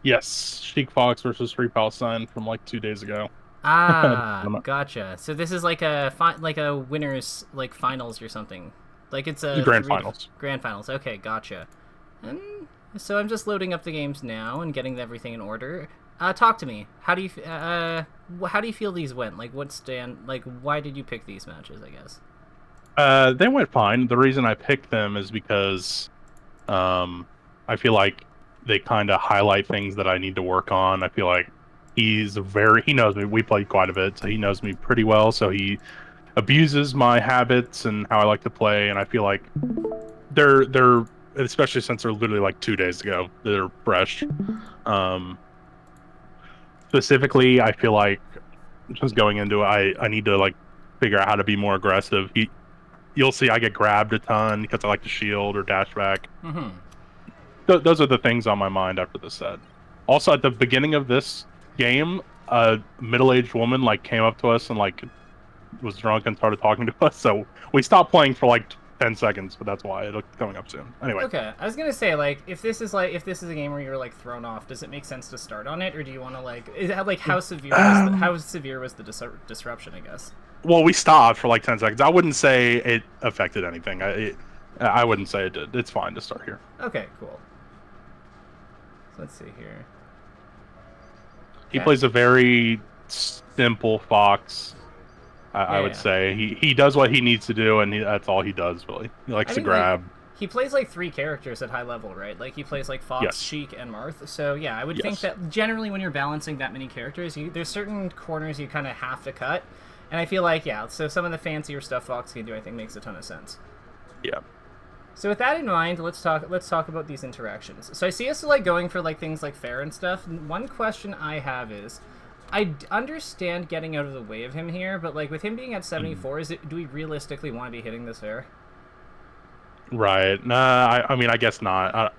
Yes, Sheik Fox versus Free Palestine from like 2 days ago. Ah, gotcha. So this is like like a winners like finals or something. Like it's The a grand three finals. grand finals. Okay, gotcha. And so I'm just loading up the games now and getting everything in order. Talk to me. How do you feel these went? Like what stand? Like why did you pick these matches? I guess. They went fine. The reason I picked them is because um I feel like they kind of highlight things that I need to work on. I feel like he knows me. We played quite a bit, so he knows me pretty well. So he abuses my habits and how I like to play, and I feel like they're especially since they're literally like 2 days ago, they're fresh. Um Specifically, I feel like just going into it, I need to like figure out how to be more aggressive. You'll see I get grabbed a ton because I like to shield or dash back. Mm-hmm. Those are the things on my mind after the set. Also, at the beginning of this game, a middle-aged woman like came up to us and like was drunk and started talking to us. So we stopped playing for like 10 seconds, but that's why it's coming up soon. Anyway, Okay, I was gonna say if this is a game where you're like thrown off, does it make sense to start on it, or do you want to um, how severe was the disruption? I guess. well, we stopped for like 10 seconds. I wouldn't say it affected anything. I wouldn't say it did. It's fine to start here. Okay, cool. So let's see here. He Okay. plays a very simple fox. I Yeah, would yeah. say he does what he needs to do, and that's all he does. Really, he likes I to mean, like, grab. he plays like three characters at high level, right? Like he plays like Fox, Yes, Sheik, and Marth. So yeah, I would think yes, that generally when you're balancing that many characters, there's certain corners you kind of have to cut. And I feel like yeah, so some of the fancier stuff Fox can do, I think makes a ton of sense. yeah. So with that in mind, let's talk about these interactions. So I see us like going for like things like fair and stuff. One question I have is, understand getting out of the way of him here, but like with him being at Mhm. 74, do we realistically want to be hitting this fair? Right. Nah. I mean, I guess not.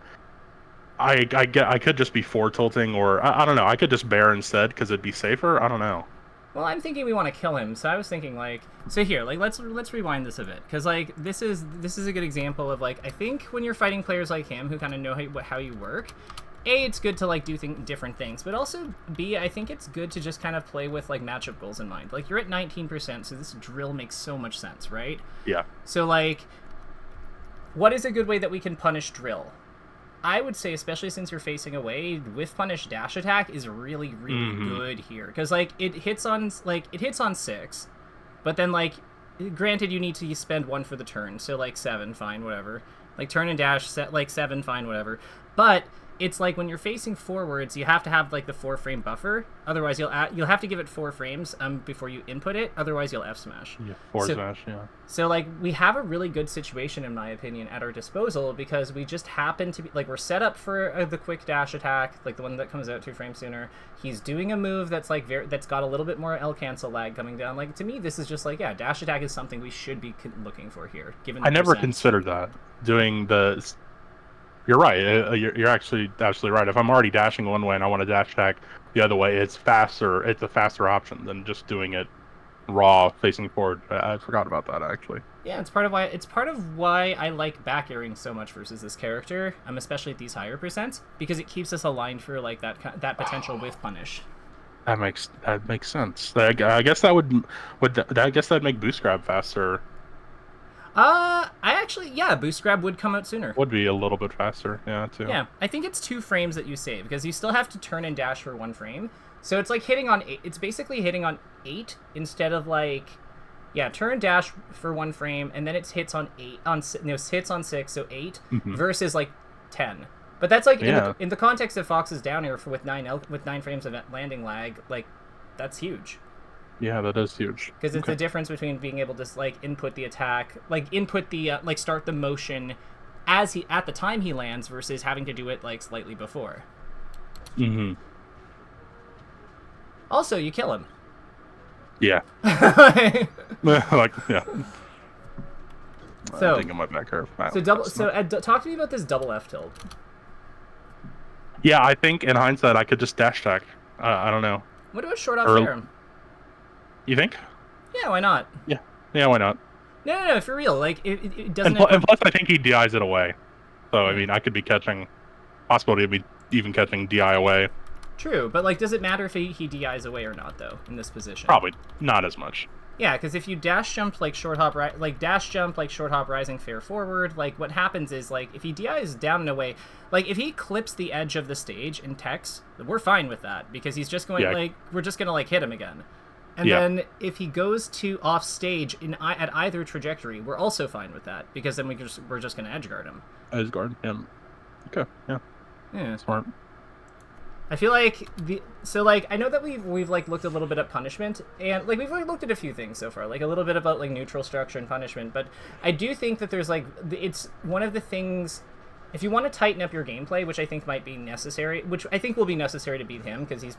I could just be four tilting, or I don't know. I could just bear instead because it'd be safer. I don't know. Well, I'm thinking we want to kill him, so I was thinking like, so here, like let's rewind this a bit, because like this is a good example of like I think when you're fighting players like him who kind of know how you work, a it's good to like do different things, but also b I think it's good to just kind of play with like matchup goals in mind. Like you're at 19%, so this drill makes so much sense, right? Yeah. So like, what is a good way that we can punish drill? I would say, especially since you're facing away, with punish dash attack is really really Hmm. good here because like it hits on six, but then like granted you need to spend one for the turn, so like seven, fine, whatever. Like turn and dash set like seven, fine, whatever. But it's like when you're facing forwards, you have to have like the 4 frame buffer. Otherwise, you'll have to give it 4 frames before you input it. Otherwise, you'll F smash. Yeah. Forward So smash. Yeah. so like we have a really good situation in my opinion at our disposal because we just happen to be like we're set up for the quick dash attack, like the one that comes out 2 frames sooner. He's doing a move that's like that's got a little bit more L cancel lag coming down. Like to me, this is just like yeah, dash attack is something we should be looking for here, given I the never percent. considered that doing the. You're right. You're actually absolutely right. If I'm already dashing one way and I want to dash attack the other way, it's faster. It's a faster option than just doing it raw facing forward. I forgot about that actually. Yeah, it's part of why I like back airing so much versus this character. Especially at these higher percents because it keeps us aligned for like that potential with punish. That makes sense. I guess I guess that'd make boost grab faster. I actually, yeah, boost grab would come out sooner. Would be a little bit faster. Yeah, too. Yeah, I think it's 2 frames that you save because you still have to turn and dash for 1 frame. So it's like hitting on eight. It's basically hitting on eight instead of like, yeah, turn dash for 1 frame and then it's hits on eight on no hits on six, so 8 Hmm. versus like 10. But that's like Yeah, in the context of Fox's down air for with 9 frames of landing lag, like that's huge yeah, that is huge. because it's Okay. the difference between being able to like input the attack, like input the like start the motion as he at the time he lands versus having to do it like slightly before. Hmm. Also, you kill him. Yeah. Like yeah. I so think I might back her. so double That's not. talk to me about this double F tilt. Yeah, I think in hindsight I could just dash attack. I don't know. What about short off Or fair? you think? Yeah, why not? Yeah. Yeah, why not? No, for real. Like it And, doesn't it. and plus, I think he DIs it away. So I Hmm. mean, I could be catching possibility of me even catching DI away. True, but like, does it matter if he DIs away or not though in this position? Probably not as much. Yeah, because if you dash jump like short hop, short hop rising fair forward, like what happens is like if he DIs down and away, like if he clips the edge of the stage and techs, we're fine with that because he's just going like we're just gonna like hit him again. And then if he goes to off stage at either trajectory, we're also fine with that because then we're just gonna edge guard him. Edge guard him. Okay. Yeah. Smart. I feel like I know that we've like looked a little bit at punishment and like we've like, looked at a few things so far, like a little bit about like neutral structure and punishment, but I do think that there's like it's one of the things if you want to tighten up your gameplay, which I think might be necessary, which I think will be necessary to beat him because he's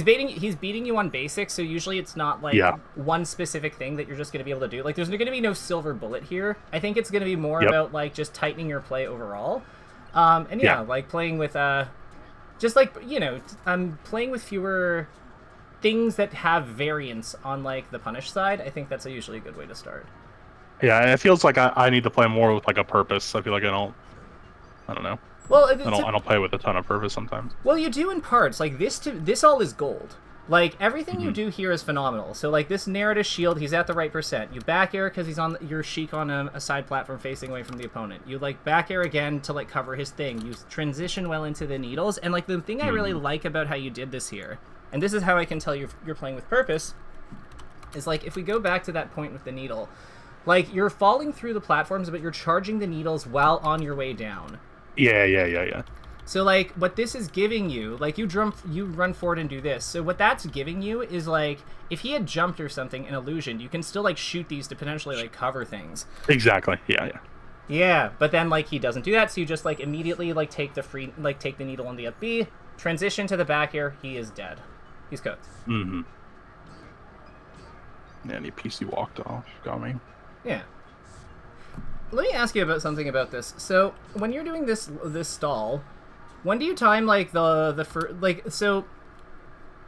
beating you on basics, so usually it's not like one specific thing that you're just going to be able to do. Like there's going to be no silver bullet here. I think it's going to be more about like just tightening your play overall. Like playing with just like, you know, playing with fewer things that have variance on like the punish side. I think that's usually a good way to start. Yeah, it feels like I need to play more with like a purpose. I feel like I don't know. Well, I don't play with a ton of purpose sometimes. Well, you do in parts. Like this all is gold. Like everything you do here is phenomenal. So like this narrative shield, he's at the right percent. You back air because he's on your Sheik on a side platform facing away from the opponent. You like back air again to like cover his thing. You transition well into the needles. And like the thing I really like about how you did this here, and this is how I can tell you're playing with purpose, is like if we go back to that point with the needle, like you're falling through the platforms, but you're charging the needles while on your way down. Yeah. So, like, what this is giving you, like, you run forward and do this. So what that's giving you is, like, if he had jumped or something, an illusion, you can still, like, shoot these to potentially, like, cover things. Exactly, yeah. Yeah, but then, like, he doesn't do that, so you just, like, immediately, like, take the needle on the up B, transition to the back air, he is dead. He's cooked. Mm-hmm. Yeah, and he PC walked off. Got me. Yeah. Let me ask you about something about this. So, when you're doing this stall... When do you time, like, so,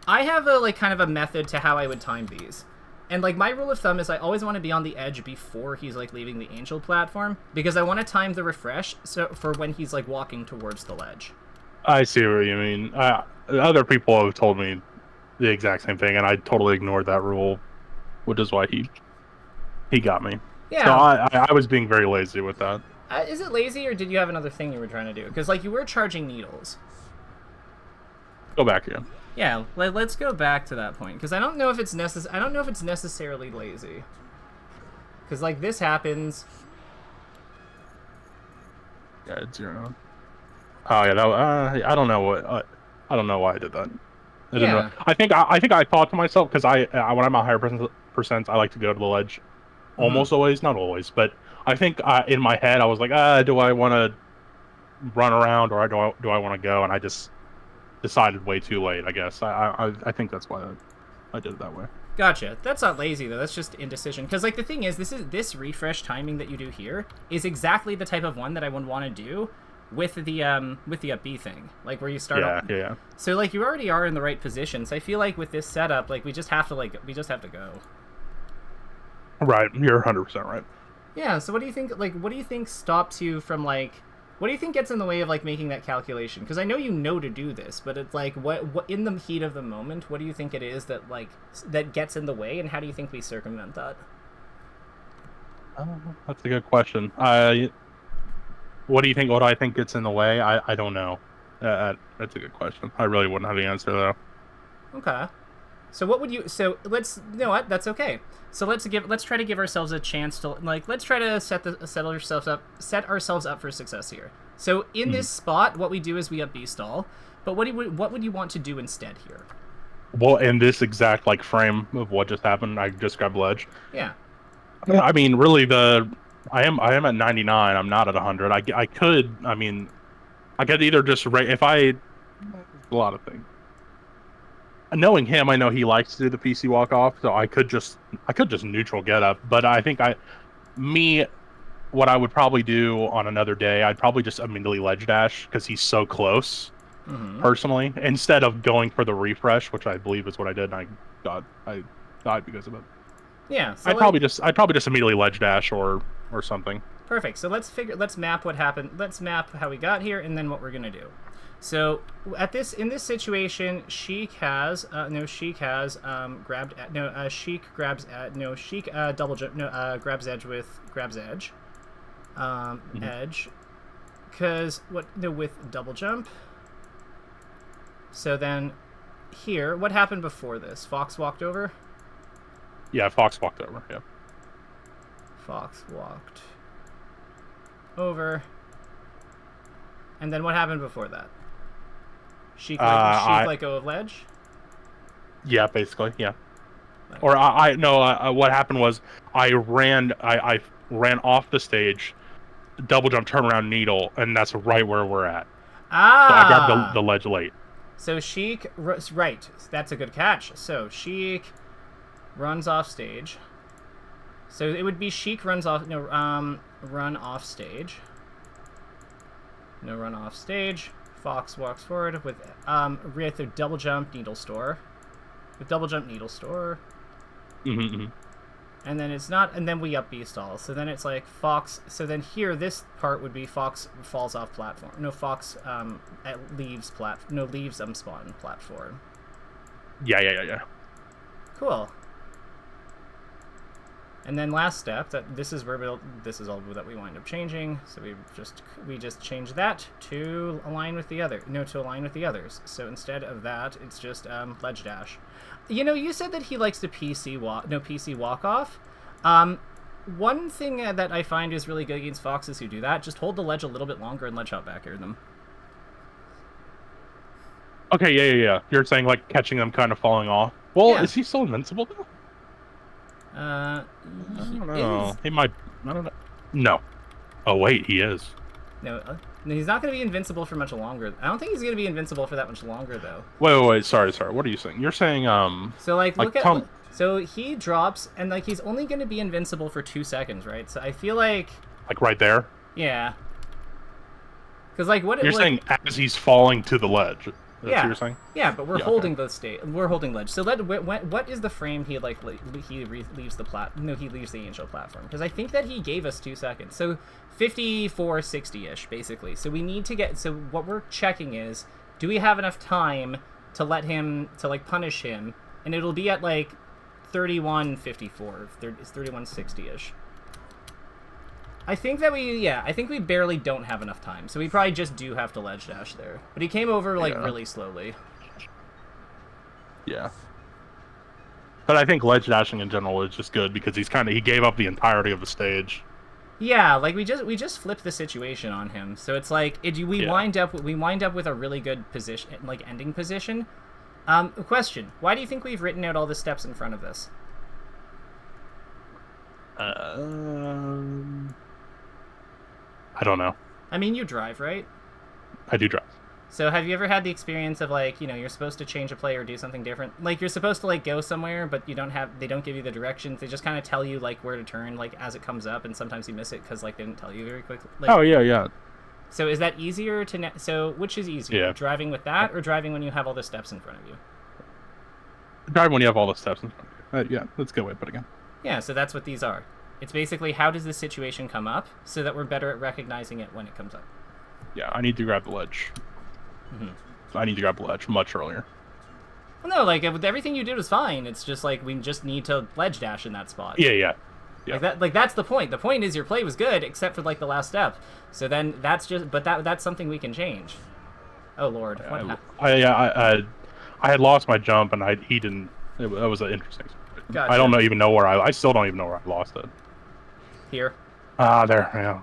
I have a, like, kind of a method to how I would time these. And, like, my rule of thumb is I always want to be on the edge before he's, like, leaving the angel platform, because I want to time the refresh for when he's, like, walking towards the ledge. I see what you mean. Other people have told me the exact same thing, and I totally ignored that rule, which is why he got me. Yeah. So I was being very lazy with that. Is it lazy, or did you have another thing you were trying to do? Because, like, you were charging needles. Go back again. Yeah, let's go back to that point, because I don't know if it's necessarily lazy. Because, like, this happens. Yeah, it's 0. Oh yeah, I don't know what. I don't know why I did that. I didn't know. I think I thought to myself because when I'm at higher percents, I like to go to the ledge. Almost always, not always, but I think in my head I was like, do I want to run around or do I want to go? And I just decided way too late. I guess I think that's why I did it that way. Gotcha. That's not lazy though. That's just indecision. Because like the thing is, this refresh timing that you do here is exactly the type of one that I would want to do with the up B thing, like where you start. Yeah. So like you already are in the right position. So I feel like with this setup, like we just have to go. Right. You're 100% right. Yeah. So what do you think? Like, what do you think stops you from like? What do you think gets in the way of like making that calculation? Because I know you know to do this, but it's like what in the heat of the moment, what do you think it is that gets in the way, and how do you think we circumvent that? That's a good question. What do you think? What I think gets in the way? I don't know. That's a good question. I really wouldn't have the answer though. Okay. So what would you? So let's. You know what? That's okay. So let's try to give ourselves a chance to like. Let's try to set ourselves up for success here. So in this spot, what we do is we up B stall. But what would you want to do instead here? Well, in this exact like frame of what just happened, I just grabbed ledge. Yeah. I mean, really, I am at 99. I'm not at 100. I could. I mean, I could either just if I a lot of things. Knowing him, I know he likes to do the PC walk off, so I could just neutral get up. But I think what I would probably do on another day, I'd probably just immediately ledge dash because he's so close. Personally, instead of going for the refresh, which I believe is what I did, and I died because of it. Yeah, so I'd probably just immediately ledge dash or something. Perfect. So let's map what happened. Let's map how we got here, and then what we're gonna do. So in this situation, Sheik has grabbed Sheik grabs Sheik double jump grabs edge edge, because with double jump. So then here, what happened before this? Fox walked over. Yeah, Fox walked over. Yeah. Fox walked over. And then what happened before that? Sheik let go of ledge? Yeah, basically, yeah. Right. Or what happened was I ran off the stage, double jump, turn around, needle, and that's right where we're at. Ah! So I grabbed the ledge late. So Sheik, right, that's a good catch. So Sheik runs off stage. So it would be Sheik run off stage. No run off stage. Fox walks forward with a double jump needle store. With double jump needle store. Mm-hmm. And then it's not, and then we up B stall. So then it's like Fox. So then here, this part would be Fox falls off platform. No, Fox leaves spawn platform. Yeah. Cool. And then last step, this is all that we wind up changing. So we just change that to align with the others. So instead of that, it's just ledge dash. You said that he likes to PC walk off. One thing that I find is really good against foxes who do that, just hold the ledge a little bit longer and ledge hop back air them. Okay, yeah. You're saying like catching them kind of falling off. Well, yeah. Is he still invincible though? I don't know. He might. I don't know. No. Oh wait, he is. No, he's not going to be invincible for much longer. I don't think he's going to be invincible for that much longer though. Wait. Sorry. What are you saying? You're saying So so he drops and like he's only going to be invincible for 2 seconds, right? So I feel like right there. Yeah. Because like what you're saying as he's falling to the ledge. That's what you're saying? Yeah, but we're holding the state. We're holding ledge. So what is the frame he leaves the he leaves the angel platform? Because I think that he gave us 2 seconds. So 54-60-ish basically. So we need to get. So what we're checking is, do we have enough time to let him punish him? And it'll be at like 31-54. It's 31-60-ish. I think we barely don't have enough time, so we probably just do have to ledge dash there. But he came over really slowly. Yeah. But I think ledge dashing in general is just good because he gave up the entirety of the stage. Yeah, like we just flipped the situation on him, so it's like we wind up with a really good position, like ending position. Question: why do you think we've written out all the steps in front of this? I don't know. I mean, you drive, right? I do drive. So have you ever had the experience of you're supposed to change a play or do something different? Like you're supposed to go somewhere, but they don't give you the directions. They just kind of tell you where to turn as it comes up, and sometimes you miss it because they didn't tell you very quickly. Oh yeah. So is that easier to so which is easier? Yeah. Driving with that or driving when you have all the steps in front of you? Driving when you have all the steps in front of you. Yeah, that's a good way to put it again. Yeah, so that's what these are. It's basically how does this situation come up so that we're better at recognizing it when it comes up. Yeah, I need to grab the ledge. Mm-hmm. I need to grab the ledge much earlier. Well, no, with everything you did was fine. It's just we just need to ledge dash in that spot. Yeah. That's the point. The point is your play was good except for the last step. So then that's something we can change. Oh Lord, what happened? I had lost my jump and he didn't. That was an interesting. Gotcha. I don't even know where I still don't even know where I lost it. Here. There. Yeah.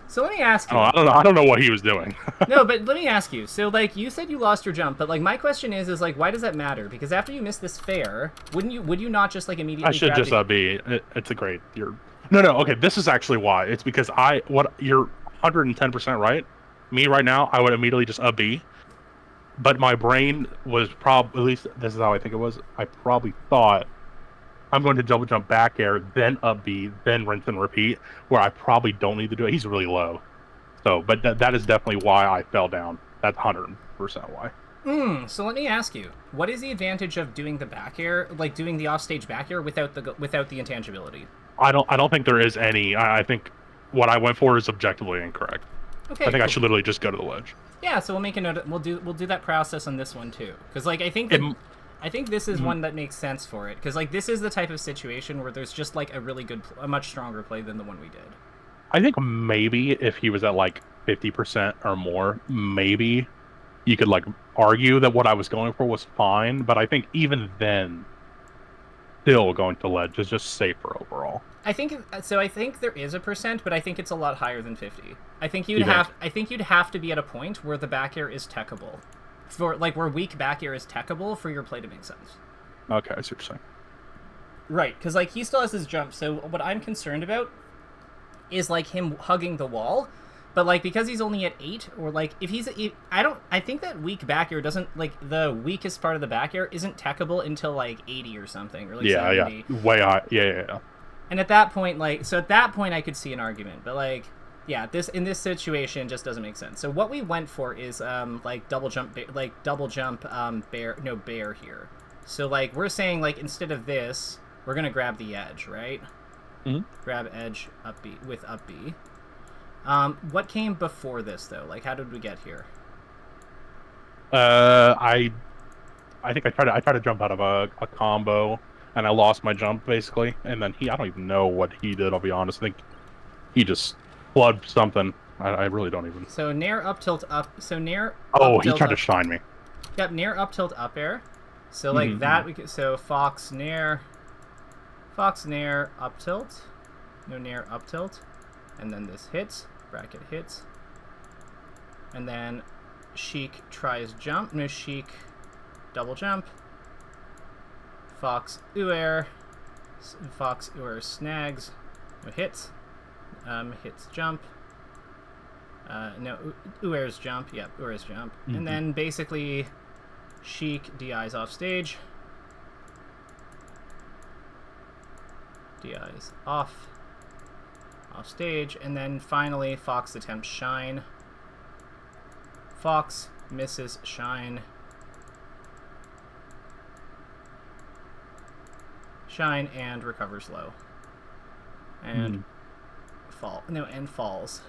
So let me ask you. Oh, I don't know what he was doing. No, but let me ask you. So you said you lost your jump, but my question is why does that matter? Because after you miss this fair, would you not just immediately? I should just be. It's a great. No. Okay, this is actually why. It's because you're 110% right. Me right now, I would immediately just B. But my brain was at least this is how I think it was. I probably thought I'm going to double jump back air, then up B, then rinse and repeat, where I probably don't need to do it. He's really low. So, but that is definitely why I fell down. That's 100% why. So let me ask you, what is the advantage of doing the back air, doing the offstage back air without the intangibility? I don't think there is any. I think what I went for is objectively incorrect. Okay. I think I should literally just go to the ledge. Yeah, so we'll make a note. We'll do that process on this one too, because like I think this is one that makes sense for it, because like this is the type of situation where there's just like a much stronger play than the one we did. I think maybe if he was at like 50% or more, maybe you could like argue that what I was going for was fine, but I think even then, still going to ledge is just safer overall. I think so. I think there is a percent, but I think it's a lot higher than 50. I think you'd have to be at a point where the back air is techable, for like where weak back air is techable for your play to make sense. Okay, I see what you're saying. Right, because like he still has his jump. So what I'm concerned about is like him hugging the wall, but like because he's only at 8, or like I think that weak back air doesn't, like the weakest part of the back air isn't techable until like 80 or something, or like 70. Yeah, way high. Yeah. And at that point, I could see an argument, but like, yeah, in this situation just doesn't make sense. So what we went for is like double jump bear here. So like we're saying like instead of this, we're gonna grab the edge, right? Mm-hmm. Grab edge up B with up B. What came before this though? Like how did we get here? I think I tried to jump out of a combo, and I lost my jump basically, and then I don't even know what he did, I'll be honest. I think he just plugged something. I really don't even. So nair up tilt up. So nair. Oh, he tried to shine me. Yep, nair up tilt up air. So like that we could. So fox nair up tilt. No nair up tilt, and then this hits. Bracket hits. And then Sheik tries jump. No, Sheik double jump. Fox Uer snags. No hits. Hits jump. No, Uer's jump. Yep, Uer's jump. And then basically Sheik DI's off stage. DI's off stage. And then finally Fox attempts shine. Fox misses shine. Shine and recovers low. And falls.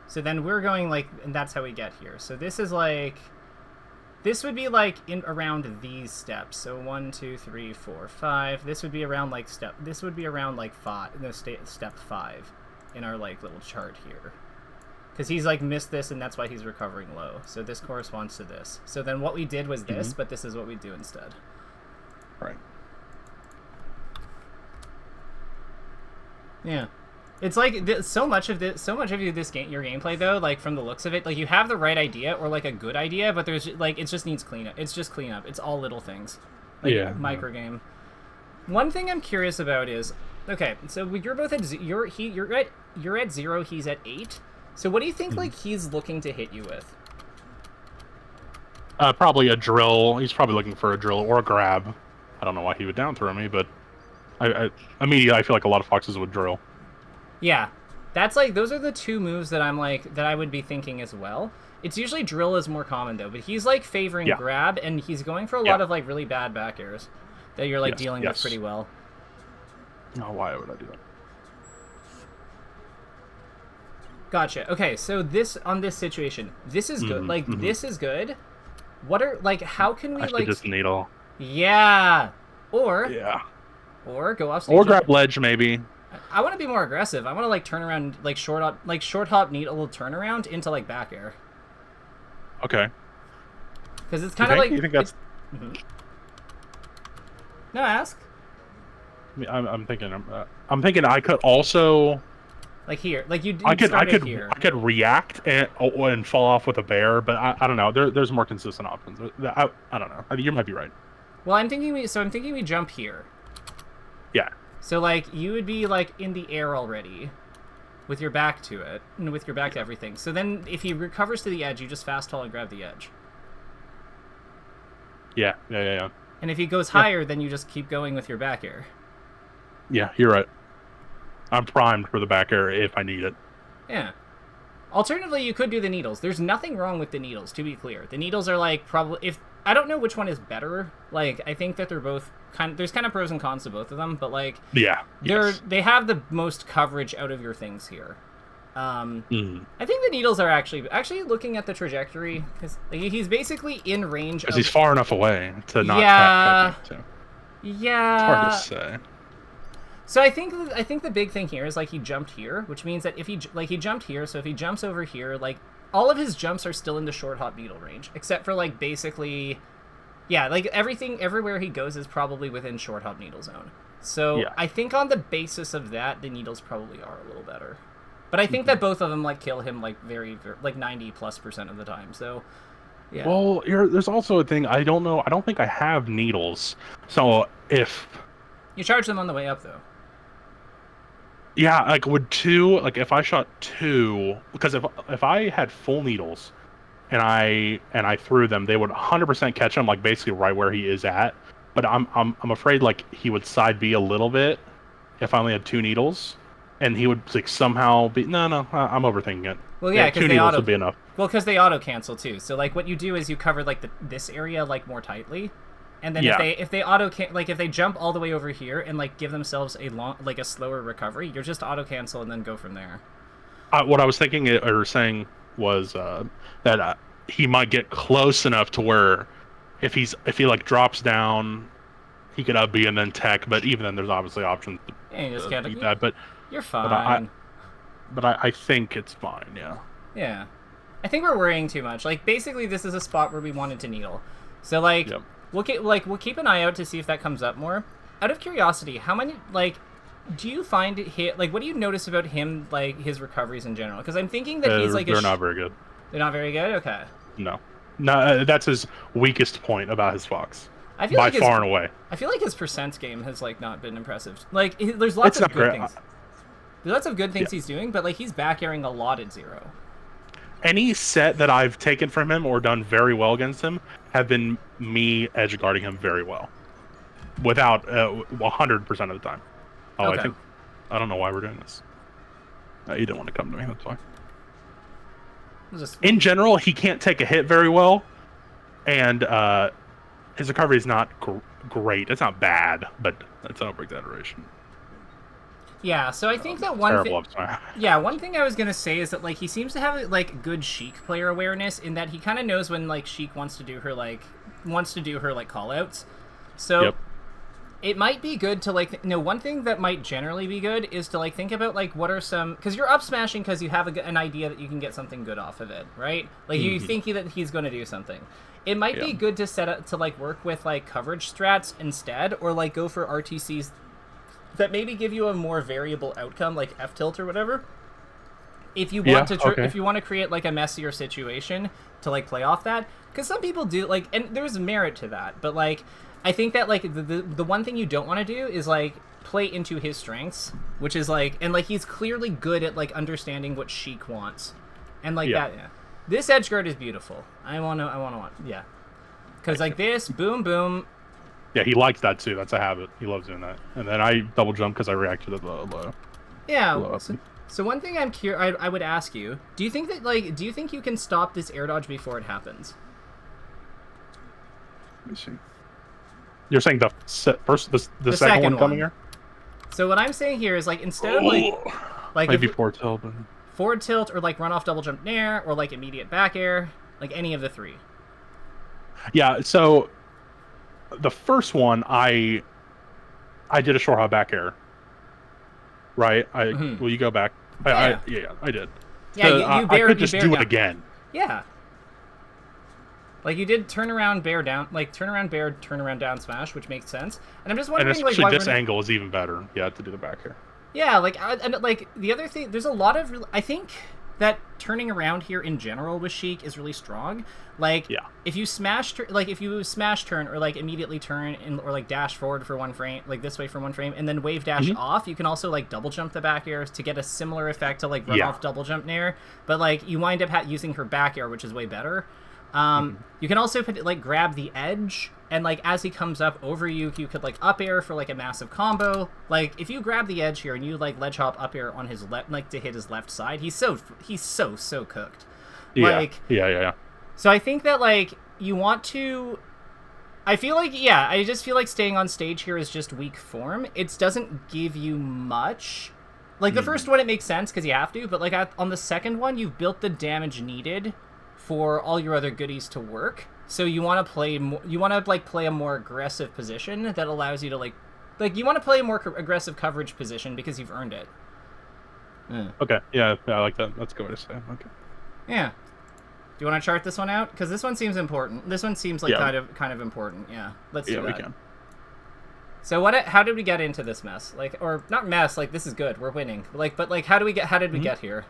So then we're going like, and that's how we get here. So this is like, this would be like in around these steps. So 1, 2, 3, 4, 5. This would be around like step 5. No, step 5 in our like little chart here. Because he's like missed this, and that's why he's recovering low. So this corresponds to this. So then what we did was this, but this is what we do instead. Right. Yeah, it's like so much of your gameplay though, like from the looks of it, like you have the right idea or like a good idea, but there's like it just needs cleanup. It's just cleanup. It's all little things. Like, micro game. One thing I'm curious about is, okay, so you're both at you're at 0. He's at 8. So what do you think like he's looking to hit you with? Probably a drill. He's probably looking for a drill or a grab. I don't know why he would down throw me, but immediately I feel like a lot of foxes would drill. Yeah, that's like those are the two moves that I'm like that I would be thinking as well. It's usually drill is more common though, but he's like favoring grab, and he's going for a lot of like really bad back airs that you're like dealing with pretty well. Oh, why would I do that? Gotcha. Okay, so this situation, this is good. Like this is good. What are like? How can we like just needle? Yeah. Or go off stage. Or grab ledge maybe. I want to be more aggressive. I want to like turn around, like short hop needle turnaround into like back air. Okay. Because it's kind of like. You think that's? No, ask. I'm thinking I could also. Like here, like I could react and fall off with a bear, but I don't know. There's more consistent options. I don't know. You might be right. Well, I'm thinking we jump here. Yeah. So like you would be like in the air already, with your back to it and with your back to everything. So then if he recovers to the edge, you just fast fall and grab the edge. Yeah. And if he goes higher, then you just keep going with your back air. Yeah, you're right. I'm primed for the back air if I need it. Yeah. Alternatively, you could do the needles. There's nothing wrong with the needles, to be clear. The needles are like probably I don't know which one is better. Like I think that they're both there's kind of pros and cons to both of them, but like they have the most coverage out of your things here. I think the needles are actually looking at the trajectory, because like, he's basically in range. Because he's far enough away to not yeah, catch him too. yeah. It's hard to say. So I think the big thing here is like he jumped here, which means that if he jumped here, so if he jumps over here, like all of his jumps are still into short hop needle range, except for like basically, yeah, like everywhere he goes is probably within short hop needle zone. So Yeah. I think on the basis of that, the needles probably are a little better. But I think that both of them like kill him like very like 90+% of the time. So yeah. Well, there's also a thing. I don't know. I don't think I have needles. So if You charge them on the way up though. yeah, like would two like if I shot two because if I had full needles and I threw them, they would 100% catch him like basically right where he is at. But I'm afraid like he would side B a little bit if I only had two needles, and he would like somehow be no. I'm overthinking it. Well, yeah, because two needles would be enough. Well, because they auto cancel too. So like what you do is you cover like this area like more tightly, and then if they if they jump all the way over here and like give themselves a slower recovery, you're just auto cancel and then go from there. What I was thinking or saying was that he might get close enough to where if he like drops down, he could up B and then tech. But even then, there's obviously options Yeah, you just beat that. But you're fine. But I think it's fine. Yeah. Yeah. I think we're worrying too much. Like basically, this is a spot where we wanted to needle. So like we'll keep an eye out to see if that comes up more. Out of curiosity, how many do you find what do you notice about him like his recoveries in general? Because I'm thinking that he's like they're not very good. They're not very good. Okay. No, that's his weakest point about his fox. I feel by far and away. I feel like his percent game has like not been impressive. Like there's lots of good things. There's lots of good things he's doing, but like he's back airing a lot at 0. Any set that I've taken from him or done very well against him have been me edge guarding him very well, without 100% of the time. Oh, okay. I don't know why we're doing this. You didn't want to come to me. That's why. In general, he can't take a hit very well, and his recovery is not great. It's not bad, but that's an over-exaggeration. Yeah, so I think that one thing. Yeah, one thing I was gonna say is that like he seems to have like good Sheik player awareness in that he kind of knows when like Sheik wants to do her call outs. So it might be good to like one thing that might generally be good is to like think about like what are some, because you're up smashing because you have an idea that you can get something good off of it, right? Like you think that he's going to do something. It might be good to set up to like work with like coverage strats instead, or like go for RTCs that maybe give you a more variable outcome, like F tilt or whatever. If you want if you want to create like a messier situation to like play off that, because some people do like, and there's merit to that, but like I think that like the one thing you don't want to do is like play into his strengths, which is like, and like he's clearly good at like understanding what Sheik wants, and like that. Yeah, this edge guard is beautiful. I want, because like this, boom, boom. Yeah, he likes that too. That's a habit. He loves doing that. And then I double jump because I react to the low. Yeah. So one thing I would ask you: do you think you can stop this air dodge before it happens? Let me see. You're saying the second one coming here? So what I'm saying here is like instead of like maybe forward tilt, or like run off double jump nair, or like immediate back air, like any of the three. Yeah. So the first one I did a short hop back air. Right. Will you go back? I did. Yeah, I could just do it again. Yeah. Like you did turn around bear down, like turn around bear, turn around down smash, which makes sense. And I'm just wondering, and especially like, this angle is even better. Yeah, to do the back here. Yeah, and like the other thing, there's a lot of I think that turning around here in general with Sheik is really strong. Like if you smash turn or like immediately turn or like dash forward for one frame, like this way for one frame, and then wave dash off, you can also like double jump the back air to get a similar effect to like run off double jump nair. But like you wind up using her back air, which is way better. You can also like grab the edge, and like as he comes up over you, you could like up air for like a massive combo. Like if you grab the edge here and you like ledge hop up air on his left, like to hit his left side, he's so cooked. Yeah. So I think that like you want to. I just feel like staying on stage here is just weak form. It doesn't give you much. Like, the first one, it makes sense because you have to, but, like, on the second one, you've built the damage needed for all your other goodies to work. So you want to play play a more aggressive position that allows you to, like you want to play a more aggressive coverage position because you've earned it. Okay, yeah, I like that. That's a good way to say it. Okay. Yeah. Do you want to chart this one out? Because this one seems important. This one seems like kind of important. Yeah. Let's do that. Yeah, we can. So how did we get into this mess? Like, or not mess? Like, this is good. We're winning. Like, but like, how did we get here?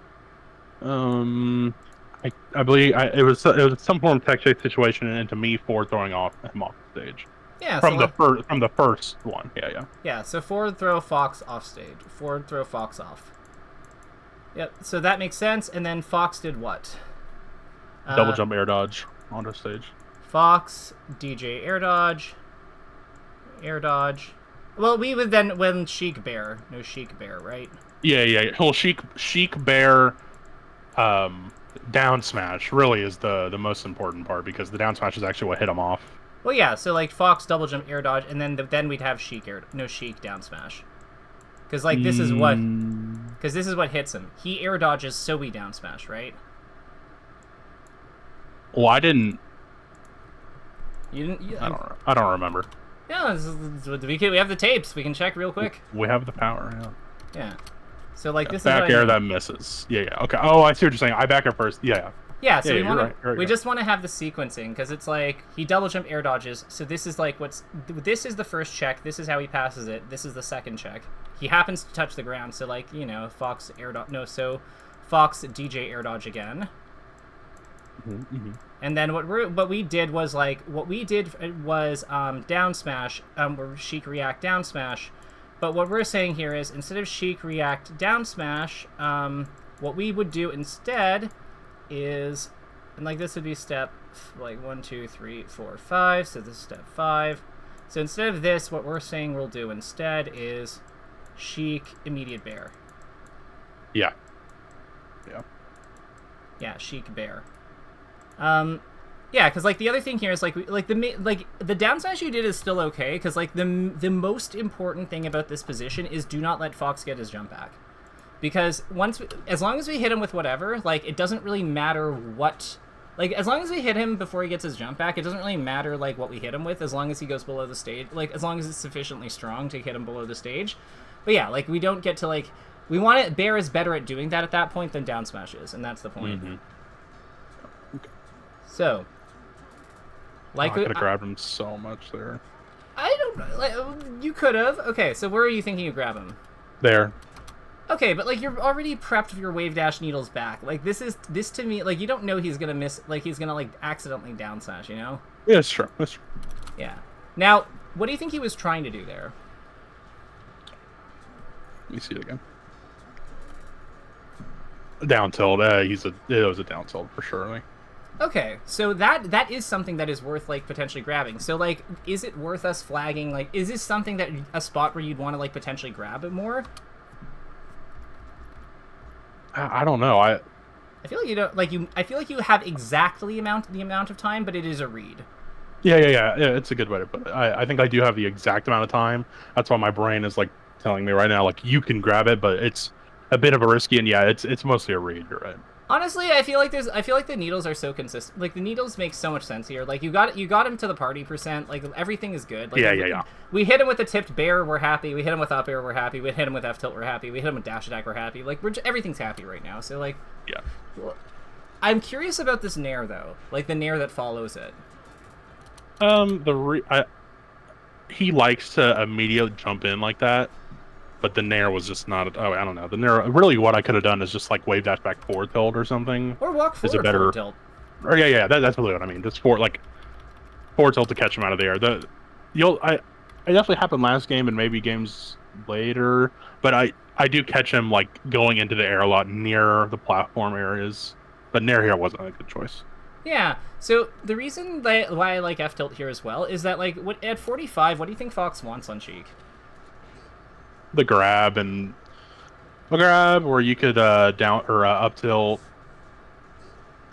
I believe it was some form of tech chase situation into me forward throwing him off the stage. Yeah. From the first one. Yeah. Yeah. So forward throw Fox off stage. Forward throw Fox off. Yep. So that makes sense. And then Fox did what? Double jump air dodge onto stage. Fox DJ air dodge. Well, we would then when Sheik Bear, no Sheik Bear, right? Yeah. Well, Sheik Bear, down smash really is the most important part because the down smash is actually what hit him off. Well, yeah. So like Fox double jump air dodge, and then we'd have Sheik down smash. Because like this is what hits him. He air dodges, so we down smash, right? Well, I didn't. You didn't. I don't remember. Yeah, we have the tapes. We can check real quick. We have the power. Yeah. Yeah. So like this back is air that misses. Yeah. Okay. Oh, I see what you're saying. I back air first. Yeah. Yeah. So we just want to have the sequencing because it's like he double jump air dodges. So this is like this is the first check. This is how he passes it. This is the second check. He happens to touch the ground. So like Fox air dodge. No. So Fox DJ air dodge again. Mm-hmm. And then what we did was down smash, where Sheik react down smash. But what we're saying here is instead of Sheik react down smash, what we would do instead is, and like this would be step like 1, 2, 3, 4, 5. So this is step 5. So instead of this, what we're saying we'll do instead is Sheik immediate bear. Yeah. Yeah, Sheik bear. Yeah, because like the other thing here is the down smash you did is still okay because like the most important thing about this position is do not let Fox get his jump back, because as long as we hit him with whatever, like it doesn't really matter what, like as long as we hit him before he gets his jump back, it doesn't really matter like what we hit him with as long as he goes below the stage, like as long as it's sufficiently strong to hit him below the stage. But yeah, like we don't get to like we want it. Bear is better at doing that at that point than down smash is, and that's the point. Mm-hmm. So, like, I could have grabbed him so much there. I don't know. Like, you could have. Okay, so where are you thinking you grab him? There. Okay, but like you're already prepped your wave dash needles back. Like this to me, like you don't know he's gonna miss. Like he's gonna like accidentally down smash. You know? Yeah, that's true. That's true. Yeah. Now, what do you think he was trying to do there? Let me see it again. Down tilt. It was a down tilt for sure. Like. Okay, so that is something that is worth like potentially grabbing. So like, is it worth us flagging? Like, is this something that a spot where you'd want to like potentially grab it more? I don't know. I feel like you don't like you. I feel like you have exactly the amount of time, but it is a read. Yeah. It's a good way to put it. I think I do have the exact amount of time. That's why my brain is like telling me right now, like you can grab it, but it's a bit of a risky. And yeah, it's mostly a read. You're right. Honestly, I feel like the needles are so consistent. Like the needles make so much sense here. Like you got him to the party percent. Like everything is good. Like, yeah. We hit him with the tipped bear, we're happy. We hit him with up air, we're happy. We hit him with F tilt, we're happy. We hit him with dash attack, we're happy. Like everything's happy right now. So like, yeah. Well, I'm curious about this nair though. Like the nair that follows it. He likes to immediately jump in like that. But the nair was just not. Oh, I don't know. The nair. Really, what I could have done is just like wave dash back forward tilt or something. Or walk forward. Is a better forward tilt. Or yeah. That's really what I mean. Just forward tilt to catch him out of the air. It definitely happened last game and maybe games later. But I do catch him like going into the air a lot near the platform areas. But nair here wasn't a good choice. Yeah. So the reason why I like F tilt here as well is that like at 45, what do you think Fox wants on Sheik? The grab where you could down or up tilt,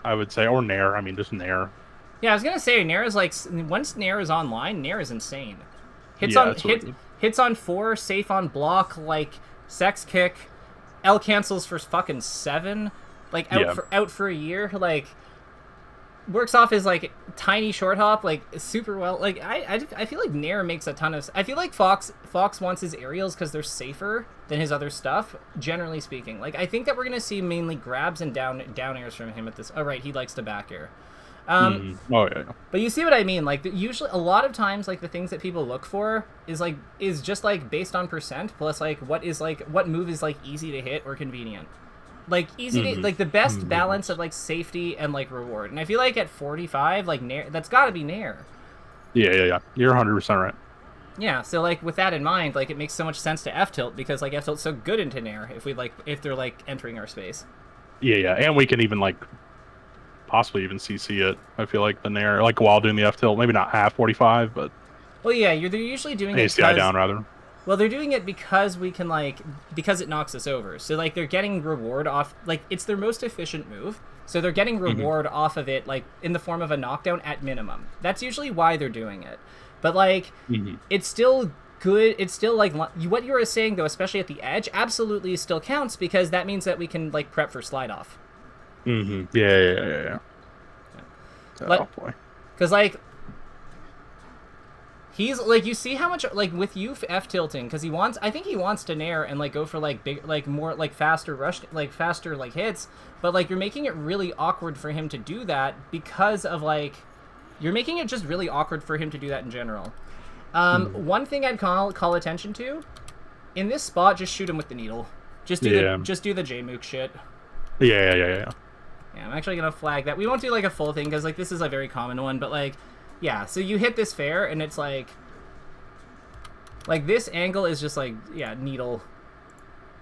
I would say, or nair. I mean, just nair. Yeah, I was gonna say nair is like once nair is online, nair is insane. Hits on 4, safe on block, like sex kick, L cancels for fucking 7, like out for a year, like works off his like tiny short hop like super well. Like I feel like Nair makes a ton of. I feel like Fox wants his aerials because they're safer than his other stuff. Generally speaking, like I think that we're gonna see mainly grabs and down airs from him at this. Oh right, he likes to back air. Oh yeah. But you see what I mean? Like usually, a lot of times, like the things that people look for is just like based on percent plus like what move is like easy to hit or convenient. Like easy to like the best balance of like safety and like reward. And I feel like at 45, like Nair, that's got to be Nair. Yeah. You're 100% right. Yeah, so like with that in mind, like it makes so much sense to F tilt because like F tilt's so good into Nair if they're like entering our space. Yeah, and we can even like possibly even CC it. I feel like the Nair, like while doing the F tilt, maybe not half 45, but well, yeah, they're usually doing it ACI down rather. Well, they're doing it because we can because it knocks us over. So like they're getting reward off, like it's their most efficient move. So they're getting reward off of it, like in the form of a knockdown at minimum. That's usually why they're doing it. But like it's still good. It's still like what you were saying though, especially at the edge, absolutely still counts because that means that we can like prep for slide off. Yeah. Oh boy. Because like. He's like, you see how much like with you F tilting because I think he wants to Nair and like go for like big like more like faster rush like faster like hits, but like you're making it really awkward for him to do that because of like you're making it just really awkward for him to do that in general. One thing I'd call attention to in this spot, just shoot him with the needle. Just do the J-Mook shit. Yeah. Yeah, I'm actually gonna flag that. We won't do like a full thing because like this is a very common one, but like. Yeah, so you hit this fair, and it's like this angle is just like, yeah, needle.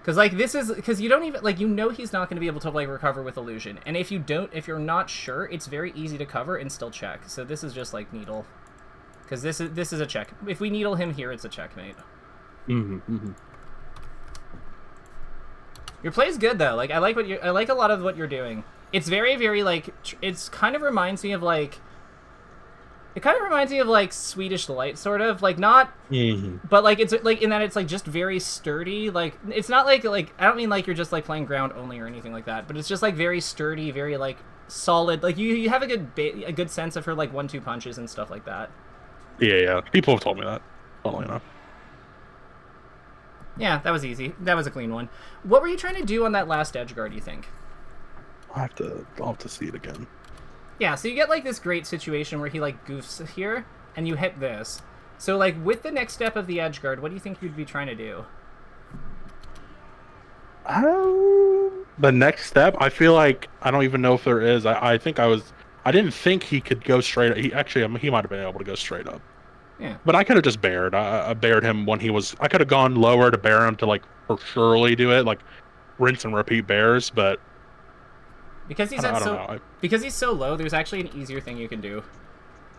Because like because you don't even, like you know he's not going to be able to like recover with illusion. And if you're not sure, it's very easy to cover and still check. So this is just like needle. Because this is a check. If we needle him here, it's a checkmate. Your play's good though. Like I like a lot of what you're doing. It's very, very like, it's kind of reminds me of like, it kind of reminds me of like Swedish Light, sort of like not, but like it's like in that it's like just very sturdy. Like it's not like I don't mean like you're just like playing ground only or anything like that, but it's just like very sturdy, very like solid. Like you have a good sense of her like 1-2 punches and stuff like that. Yeah. People have told me that. Funnily enough. Yeah, that was easy. That was a clean one. What were you trying to do on that last edge guard? You think? I'll have to see it again. Yeah, so you get like this great situation where he like goofs here, and you hit this. So like with the next step of the edge guard, what do you think you'd be trying to do? The next step, I feel like I don't even know if there is. I didn't think he could go straight up. He might have been able to go straight up. Yeah. But I could have just bared. I bared him when he was. I could have gone lower to bear him to like for surely do it, like rinse and repeat bears, but. Because he's so low, there's actually an easier thing you can do.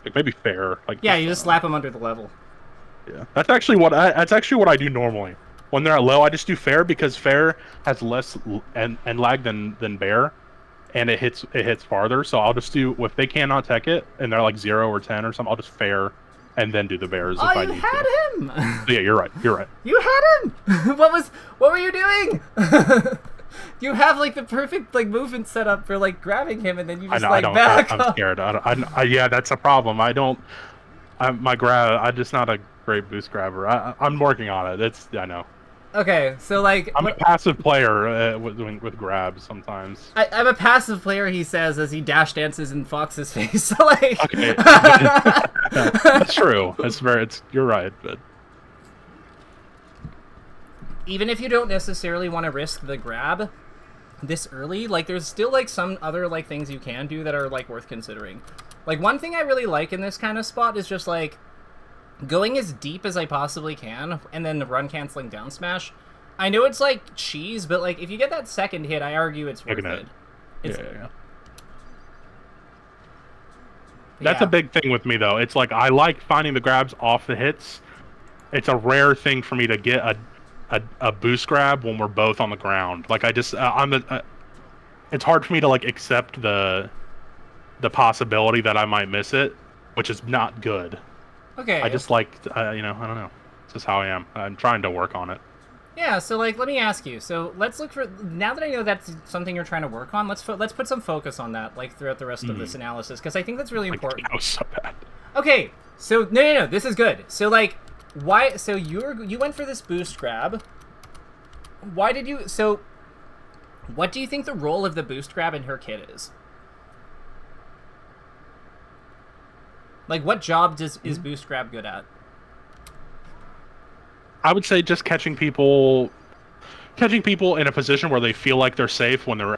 Like maybe fair. Like yeah, you just slap him under the level. Yeah, that's actually what I do normally. When they're at low, I just do fair because fair has less and lag than bear, and it hits farther. So I'll just do if they cannot tech it and they're like 0 or 10 or something, I'll just fair and then do the bears if I need to. You had him. So yeah, you're right. You had him. What were you doing? You have like the perfect like movement set up for like grabbing him, and then you just back up. I'm scared. Yeah, that's a problem. I'm just not a great boost grabber. I'm working on it. I know. Okay, so like I'm a passive player with grabs sometimes. I'm a passive player, he says as he dash dances in Fox's face. So like, okay, that's true. You're right, but. Even if you don't necessarily want to risk the grab this early, like there's still like some other like things you can do that are like worth considering. Like one thing I really like in this kind of spot is just like going as deep as I possibly can and then the run canceling down smash. I know it's like cheese, but like if you get that second hit, I argue it's worth it. Yeah. That's a big thing with me though. It's like I like finding the grabs off the hits. It's a rare thing for me to get a boost grab when we're both on the ground. Like I just it's hard for me to like accept the possibility that I might miss it, which is not good. Okay. I just like I don't know. It's just how I am. I'm trying to work on it. Yeah, so like, let me ask you. So let's look for, now that I know that's something you're trying to work on, let's put some focus on that, like throughout the rest of this analysis, because I think that's really important. That was so bad. Okay, so no, this is good. So like, why? So you went for this boost grab. Why did you? So, what do you think the role of the boost grab in her kit is? Like, what job is boost grab good at? I would say just catching people in a position where they feel like they're safe when they're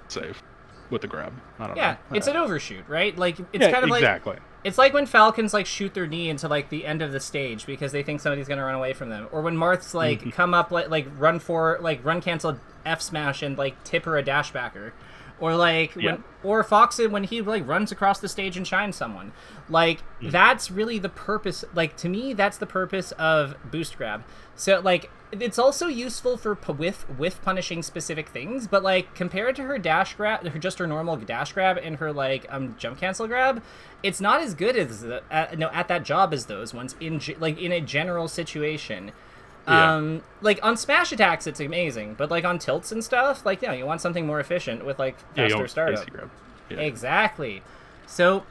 safe with the grab. I don't know. Yeah, it's an overshoot, right? Like, it's kind of like... Exactly. It's like when Falcons, like, shoot their knee into, like, the end of the stage because they think somebody's gonna run away from them. Or when Marths, like, come up, like run cancel F smash and, like, tip her a dash backer. Or, like, or Fox, when he, like, runs across the stage and shines someone. Like, that's really the purpose. Like, to me, that's the purpose of boost grab. So, like, it's also useful for with punishing specific things, but, like, compared to her dash grab, just her normal dash grab and her, like, jump cancel grab, it's not as good as, at that job as those ones in a general situation. Yeah. Like, on smash attacks, it's amazing, but, like, on tilts and stuff, like, you want something more efficient with, like, faster startup. Yeah. Exactly. So,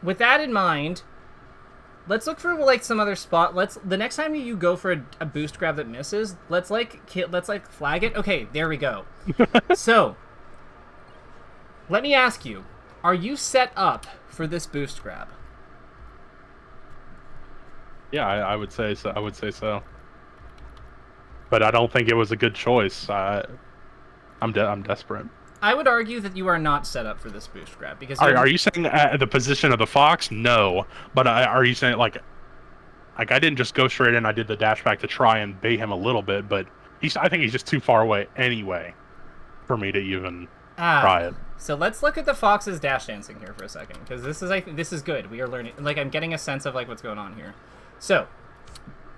with that in mind, let's look for, like, some other spot. The next time you go for a boost grab that misses, let's flag it. Okay, there we go. So, let me ask you, are you set up for this boost grab? Yeah, I would say so. But I don't think it was a good choice. I'm desperate. I would argue that you are not set up for this boost grab because Are you saying the position of the Fox? No, but are you saying like I didn't just go straight in? I did the dash back to try and bait him a little bit, but I think he's just too far away anyway for me to even try it. So let's look at the Fox's dash dancing here for a second because this is good. We are learning. Like, I'm getting a sense of, like, what's going on here. So,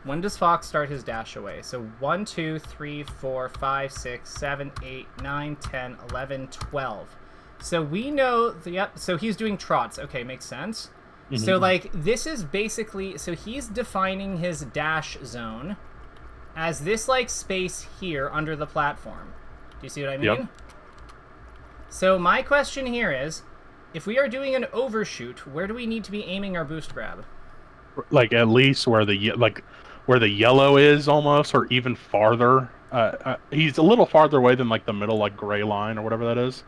when does Fox start his dash away? So 1, 2, 3, 4, 5, 6, 7, 8, 9, 10, 11, 12. So we know so he's doing trots. Okay, makes sense. So, like, this is basically, so he's defining his dash zone as this, like, space here under the platform. Do you see what I mean? Yep. So my question here is, if we are doing an overshoot, where do we need to be aiming our boost grab? Like, at least where the yellow is almost, or even farther. He's a little farther away than, like, the middle, like, gray line or whatever that is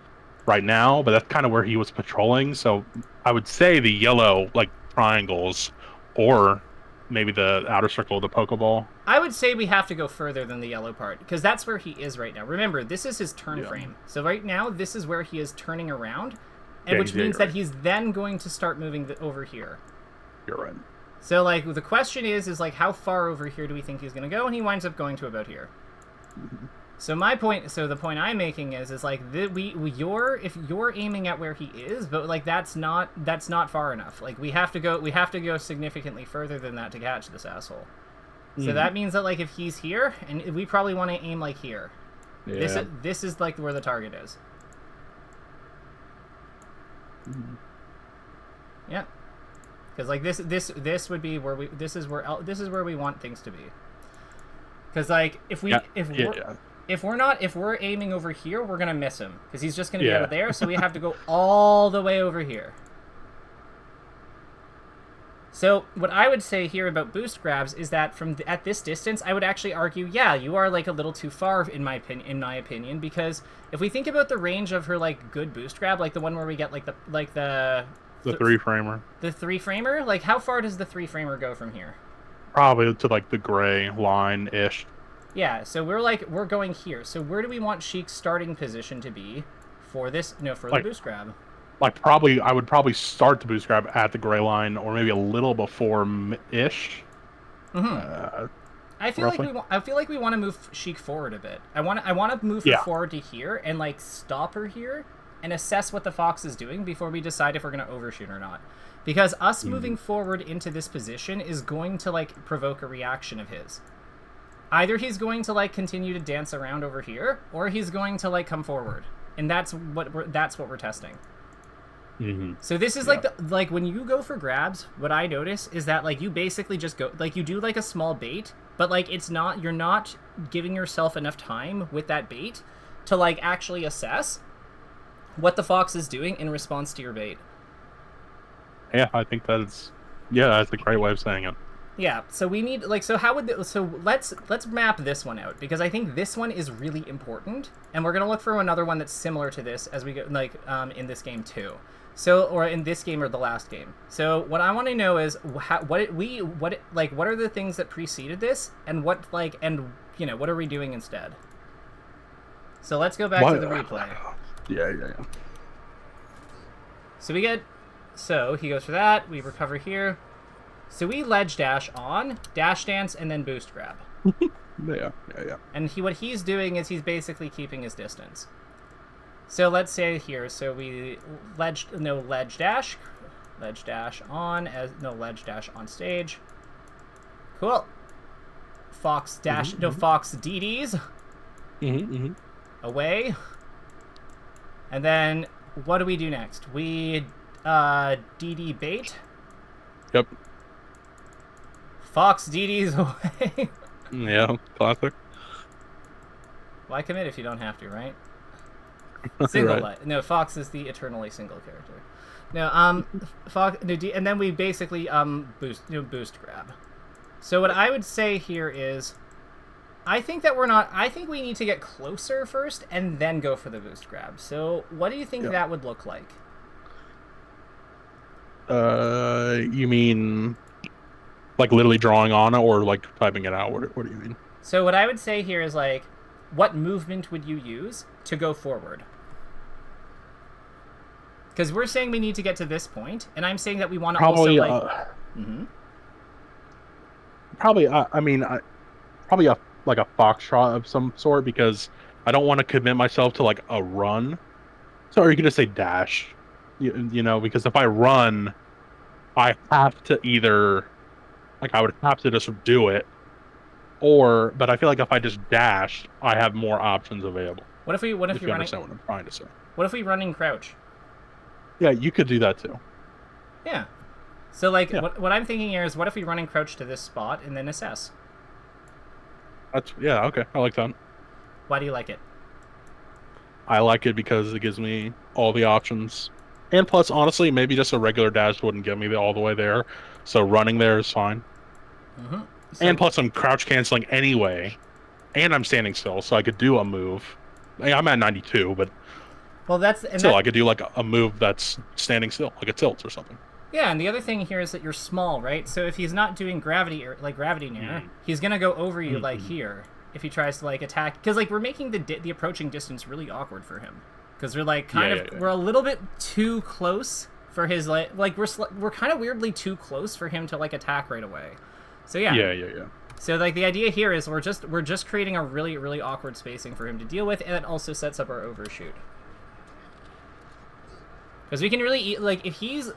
right now, but that's kind of where he was patrolling. So I would say the yellow, like, triangles, or maybe the outer circle of the Pokeball. I would say we have to go further than the yellow part, because that's where he is right now. Remember, this is his turn frame. So right now, this is where he is turning around, and which means that he's then going to start moving over here. You're right. So, like, the question is like, how far over here do we think he's going to go? And he winds up going to about here. So the point I'm making is like, if you're aiming at where he is, but, like, that's not far enough. Like, we have to go significantly further than that to catch this asshole. So that means that, like, if he's here, and we probably want to aim, like, here. Yeah. This is like where the target is. Yeah. Because, like, this would be where this is where we want things to be. Because, like, if we're aiming over here, we're gonna miss him because he's just gonna be out there. So we have to go all the way over here. So what I would say here about boost grabs is that at this distance, I would actually argue, yeah, you are, like, a little too far in my opinion, because if we think about the range of her, like, good boost grab, like the one where we get the 3-framer. The 3-framer? Like, how far does the 3-framer go from here? Probably to, like, the gray line-ish. Yeah, so we're going here. So where do we want Sheik's starting position to be for this? No, for the boost grab. Like, I would probably start the boost grab at the gray line, or maybe a little before-ish. I feel like we want to move Sheik forward a bit. I want to move her forward to here and, like, stop her here and assess what the Fox is doing before we decide if we're going to overshoot or not. Because us moving forward into this position is going to, like, provoke a reaction of his. Either he's going to, like, continue to dance around over here, or he's going to, like, come forward. And that's what we're testing. So this is Yeah. like like when you go for grabs, what I notice is that like you basically just go like you do like a small bait, but like it's not you're not giving yourself enough time with that bait to like actually assess what the fox is doing in response to your bait. Yeah, I think that's the great way of saying it. Yeah, so we need like so how would so let's map this one out because I think this one is really important, and we're gonna look for another one that's similar to this as we go like in this game too. So or in this game or the last game. So what I want to know is what are the things that preceded this, and what like and you know what are we doing instead? So let's go back to the replay. Yeah. So we get so he goes for that. We recover here. So we ledge dash on, dash dance, and then boost grab. Yeah. And what he's doing is he's basically keeping his distance. So let's say here, so we ledge dash on ledge dash on stage. Cool. Fox dash fox DDs away. And then what do we do next? We DD bait. Yep. Fox DDs away. Yeah, classic. Why commit if you don't have to, right? Single Right. No, Fox is the eternally single character. No, Fox, and then we basically boost grab. So what I would say here is, I think we need to get closer first and then go for the boost grab. So what do you think that would look like? You mean like literally drawing on it or like typing it out? What do you mean? So what I would say here is like, what movement would you use to go forward? Because we're saying we need to get to this point, and I'm saying that we want to Probably, also like... probably, probably a foxtrot of some sort, because I don't want to commit myself to like a run. So, or you could just say dash, you know, because if I run, I have to either, like, I would have to just do it, but I feel like if I just dash, I have more options available. What if you understand what I'm trying to say? What if we run and crouch? Yeah, you could do that too. Yeah. So like, what I'm thinking here is, what if we run and crouch to this spot and then assess? Okay. I like that. Why do you like it? I like it because it gives me all the options. And plus, honestly, maybe just a regular dash wouldn't get me all the way there. So running there is fine. And plus, I'm crouch canceling anyway. And I'm standing still, so I could do a move. I'm at 92, but I could do like a move that's standing still, like a tilt or something. Yeah, and the other thing here is that you're small, right? So if he's not doing gravity nair, he's gonna go over you like here if he tries to like attack. Because like we're making the approaching distance really awkward for him. Because we're like we're a little bit too close for his like we're kind of weirdly too close for him to like attack right away. So yeah. So like the idea here is we're just creating a really, really awkward spacing for him to deal with, and it also sets up our overshoot. Because we can really like if he's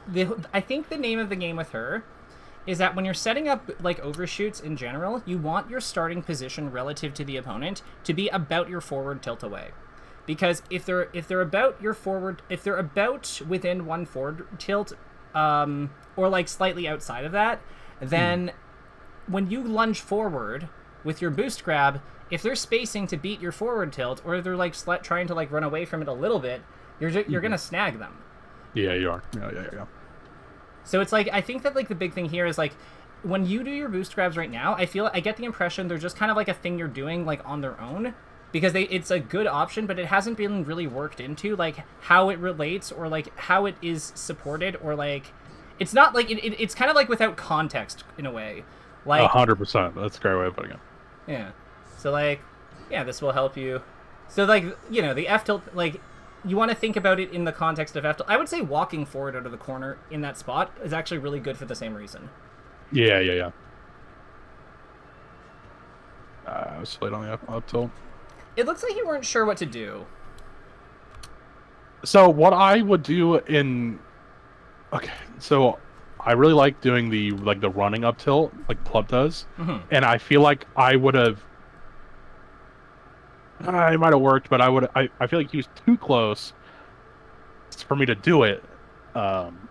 I think the name of the game with her is that when you're setting up like overshoots in general, you want your starting position relative to the opponent to be about your forward tilt away. Because if they're about within one forward tilt, or like slightly outside of that, then when you lunge forward with your boost grab, if they're spacing to beat your forward tilt, or they're like trying to like run away from it a little bit, you're gonna snag them. Yeah, you are. Yeah. So it's like I think that like the big thing here is like when you do your boost grabs right now, I get the impression they're just kind of like a thing you're doing like on their own. Because it's a good option, but it hasn't been really worked into, like, how it relates or, like, how it is supported or, like... It's not, like... It's kind of, like, without context, in a way. Like 100%. That's a great way of putting it. Yeah. So, like... Yeah, this will help you. So, like, you know, the F-tilt, like... You want to think about it in the context of F-tilt. I would say walking forward out of the corner in that spot is actually really good for the same reason. Yeah. I was late on the up-tilt. It looks like you weren't sure what to do. So what I would do okay, so I really like doing the running up tilt like Plub does, and I feel like I would have, it might have worked, but I feel like he was too close for me to do it, Um,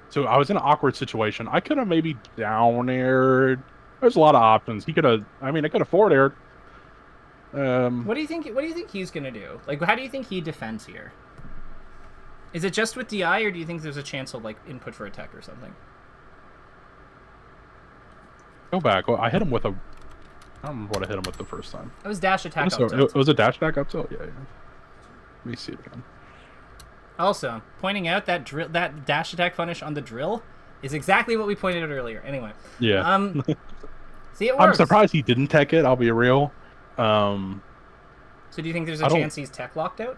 so I was in an awkward situation. I could have maybe down aired. There's a lot of options. He could have. I mean, I could have forward aired. What do you think? What do you think he's gonna do? Like, how do you think he defends here? Is it just with DI, or do you think there's a chance of like input for a tech or something? Go back. Well, I hit him with a. I don't remember what I hit him with the first time. It was dash attack So up tilt. it was a dash attack up tilt. Yeah. Let me see it again. Also, pointing out that that dash attack punish on the drill is exactly what we pointed out earlier. Anyway. Yeah. See, it works. I'm surprised he didn't tech it. I'll be real. So do you think there's a chance he's tech locked out?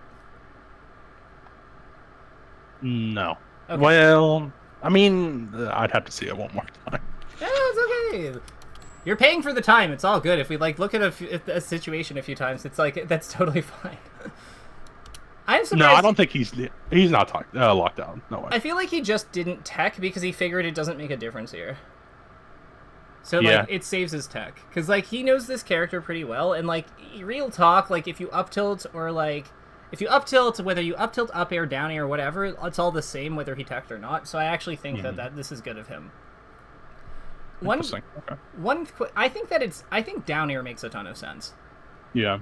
No. Okay. Well, I mean, I'd have to see it one more time. Yeah, it's okay. You're paying for the time. It's all good. If we like look at a situation a few times, it's like that's totally fine. I'm surprised. No, I don't think he's not locked down. No way. I feel like he just didn't tech because he figured it doesn't make a difference here. So Yeah. like it saves his tech because like he knows this character pretty well, and like real talk, like if you up tilt or like if you up tilt, whether you up tilt, up air, down air, whatever, it's all the same whether he teched or not. So I actually think that this is good of him. Interesting. Okay. I think down air makes a ton of sense. Yeah.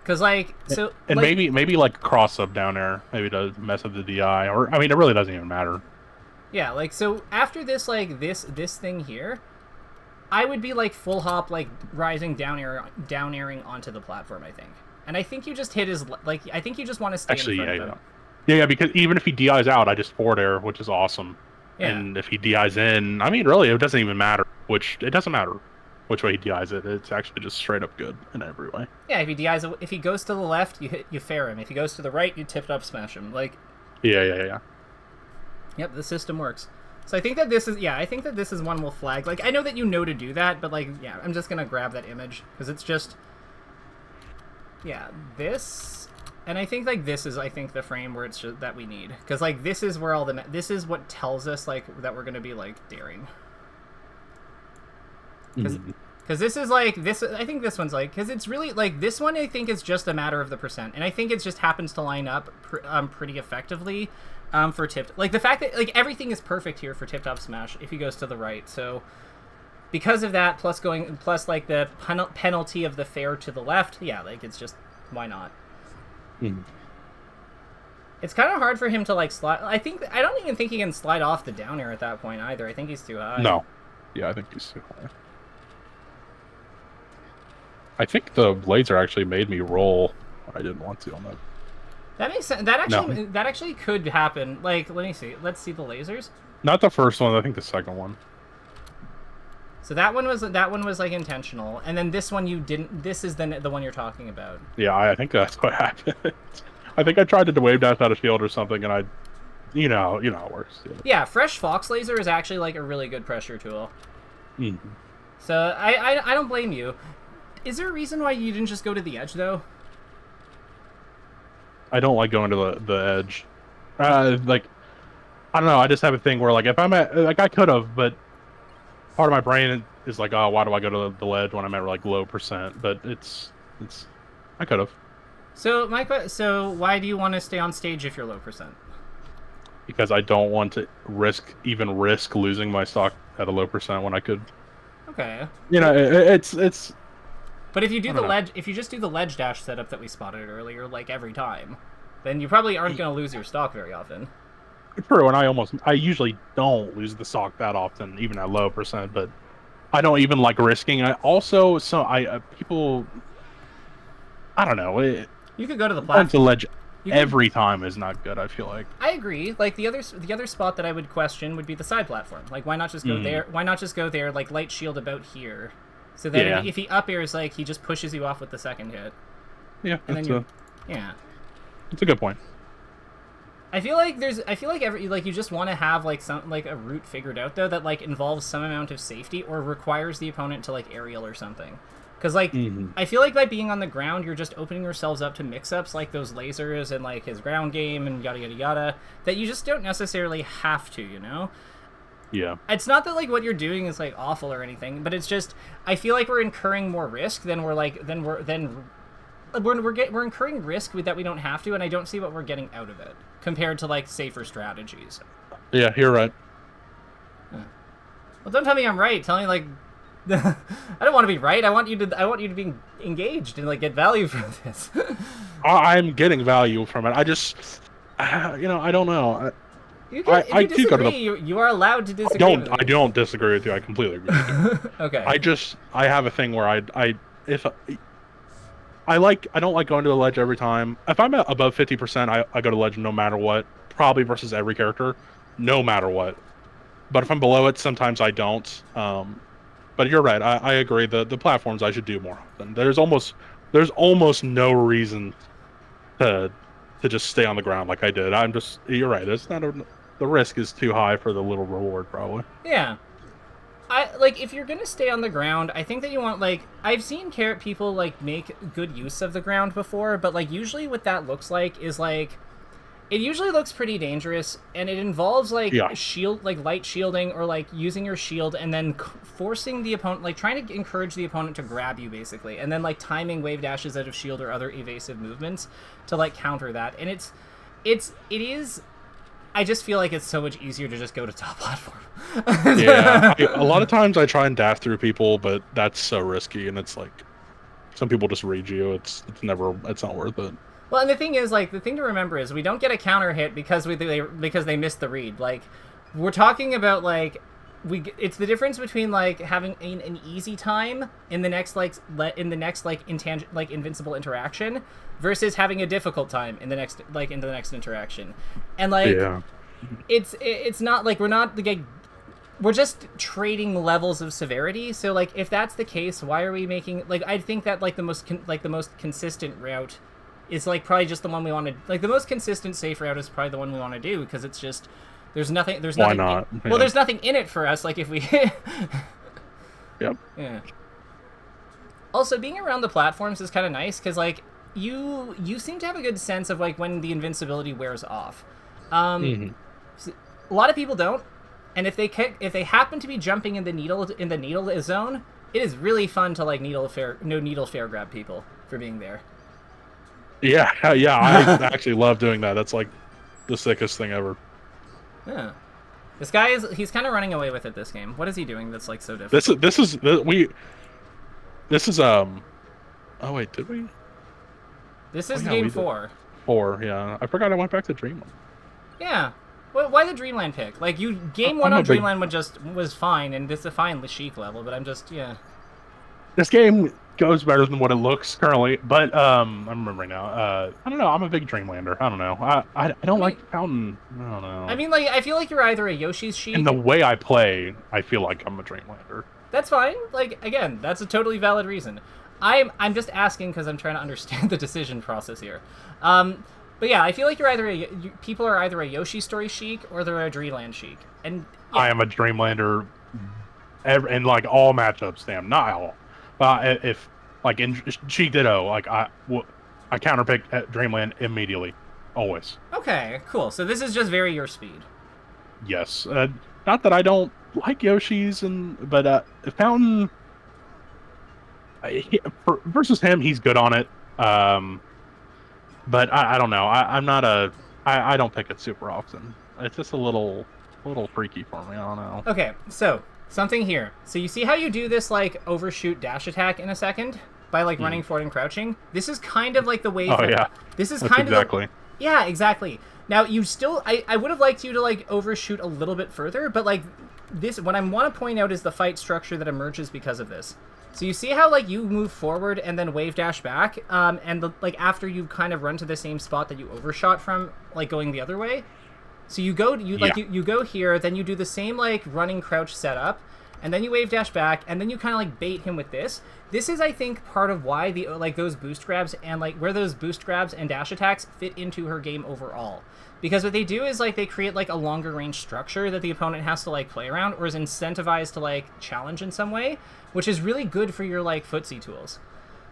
Cause like so And like, maybe like cross up down there, maybe to mess up the DI, or I mean, it really doesn't even matter. yeah, like so after this like this thing here, I would be like full hop like rising down airing onto the platform, I think. And I think you just hit his like I think you just want to stay Actually, in front yeah, of him. yeah, because even if he DIs out, I just forward air, which is awesome. Yeah. And if he DIs in, I mean, really, it doesn't even matter. It doesn't matter which way he DIs it. It's actually just straight up good in every way. Yeah, if he goes to the left, you fair him. If he goes to the right, you tipped up smash him. Like Yeah. yep, the system works. So I think that this is one we'll flag. Like I know that you know to do that, but like yeah, I'm just gonna grab that image because it's just this, and I think like this is the frame where it's just that we need because like this is where this is what tells us like that we're gonna be like daring. Because this is like this. I think this one's like because it's really like this one. I think is just a matter of the percent, and I think it just happens to line up pretty effectively for tipped. Like the fact that like everything is perfect here for tipped up smash if he goes to the right. So because of that, plus like the penalty of the fair to the left. Yeah, like it's just why not. It's kind of hard for him to like slide. I don't even think he can slide off the down air at that point either. I think he's too high. No. Yeah, I think he's too high. I think the laser actually made me roll when I didn't want to on that. That makes sense. That actually could happen. Like, let me see. Let's see the lasers. Not the first one. I think the second one. So that one was like intentional, and then this one you didn't. This is the one you're talking about. Yeah, I think that's what happened. I think I tried to wave dash out of shield or something, and you know how it works. Yeah, fresh fox laser is actually like a really good pressure tool. So I don't blame you. Is there a reason why you didn't just go to the edge though? I don't like going to the edge. Like I don't know. I just have a thing where like if I'm at like I could have, but part of my brain is like, oh, why do I go to the ledge when I'm at like low percent? But it's I could have. So why do you want to stay on stage if you're low percent? Because I don't want to risk losing my stock at a low percent when I could. Okay. You know, it's. But if you do if you just do the ledge dash setup that we spotted earlier, like every time, then you probably aren't going to lose your stock very often. True, and I usually don't lose the stock that often, even at low percent. But I don't even like risking. I also people. I don't know. You could go to the platform. To ledge every time is not good. I feel like. I agree. Like the other spot that I would question would be the side platform. Like why not just go there? Why not just go there? Like light shield about here. So then if he up airs, like, he just pushes you off with the second hit. Yeah, and then it's a good point. I feel like you just want to have like a route figured out though that like involves some amount of safety or requires the opponent to like aerial or something. Because like I feel like by being on the ground, you're just opening yourselves up to mix-ups like those lasers and like his ground game and yada yada yada that you just don't necessarily have to, you know. Yeah. It's not that like what you're doing is like awful or anything, but it's just I feel like we're incurring more risk than we're incurring risk that we don't have to, and I don't see what we're getting out of it compared to like safer strategies. Yeah, you're right. Well, don't tell me I'm right. Tell me like I don't want to be right. I want you to be engaged and like get value from this. I'm getting value from it. I just, I don't know. You can, if I you do go to disagree, you are allowed to disagree. I don't disagree with you. I completely agree with you. Okay. I have a thing where I don't like going to the ledge every time. If I'm at above 50%, I go to ledge no matter what. Probably versus every character, no matter what. But if I'm below it, sometimes I don't. But you're right. I agree. The platforms I should do more often. There's almost no reason to just stay on the ground like I did. You're right. The risk is too high for the little reward, probably. Yeah. If you're gonna stay on the ground, I think that you want I've seen people make good use of the ground before, but usually what that looks like is it usually looks pretty dangerous, and it involves shield light shielding or using your shield and then forcing the opponent trying to encourage the opponent to grab you basically, and then timing wave dashes out of shield or other evasive movements to counter that. And it is. I just feel like it's so much easier to just go to top platform. Yeah, a lot of times I try and dash through people, but that's so risky, and it's some people just read you. It's not worth it. Well, and the thing is, the thing to remember is we don't get a counter hit because they missed the read. We're talking about it's the difference between having an easy time in the next invincible interaction versus having a difficult time in the next interaction. And yeah. It's not we're just trading levels of severity. So if that's the case, why are we making I think that the most consistent route is Why just the one we want to the most consistent safe route is probably the one we want to do, because it's just there's nothing not? Well, there's nothing in it for us if we Yep. Yeah. Also, being around the platforms is kind of nice because you seem to have a good sense of when the invincibility wears off. A lot of people don't, and if they happen to be jumping in the needle zone, it is really fun to needle fair grab people for being there. Yeah, I actually love doing that. That's the sickest thing ever. Yeah. This guy he's kind of running away with it this game. What is he doing that's so difficult? This is oh wait, did we? This is game 4. 4, yeah. I forgot I went back to Dreamland. Yeah. Well, why the Dreamland pick? Game 1 on Dreamland was fine, and this is a fine Sheik level, but I'm just, yeah. This game goes better than what it looks currently, but I'm remembering now. I don't know. I'm a big Dreamlander. I don't know. I don't like Fountain. I don't know. I mean, I feel like you're either a Yoshi's Sheik. In the way I play, I feel like I'm a Dreamlander. That's fine. Again, that's a totally valid reason. I'm just asking because I'm trying to understand the decision process here. But yeah, I feel like people are either a Yoshi Story Sheik or they're a Dreamland Sheik. And yeah. I am a Dreamlander in all matchups, Sam. Not all. If in Sheik Ditto, I counterpick at Dreamland immediately, always. Okay, cool. So this is just very your speed. Yes. Not that I don't like Yoshi's, but Fountain versus him, he's good on it. But I don't know. I don't pick it super often. It's just a little freaky for me. I don't know. Okay, so something here. So you see how you do this overshoot dash attack in a second by running forward and crouching? This is kind of the way. Oh yeah. This is That's kind exactly. of yeah, exactly. Now you still, I would have liked you to overshoot a little bit further, but this, what I want to point out is the fight structure that emerges because of this. So you see how you move forward and then wave dash back, and after you kind of run to the same spot that you overshot from, going the other way. So you go you go here, then you do the same running crouch setup, and then you wave dash back, and then you kind of bait him with this. This is, I think, part of why the those boost grabs and where those boost grabs and dash attacks fit into her game overall. Because what they do is they create a longer range structure that the opponent has to play around or is incentivized to challenge in some way, which is really good for your footsie tools.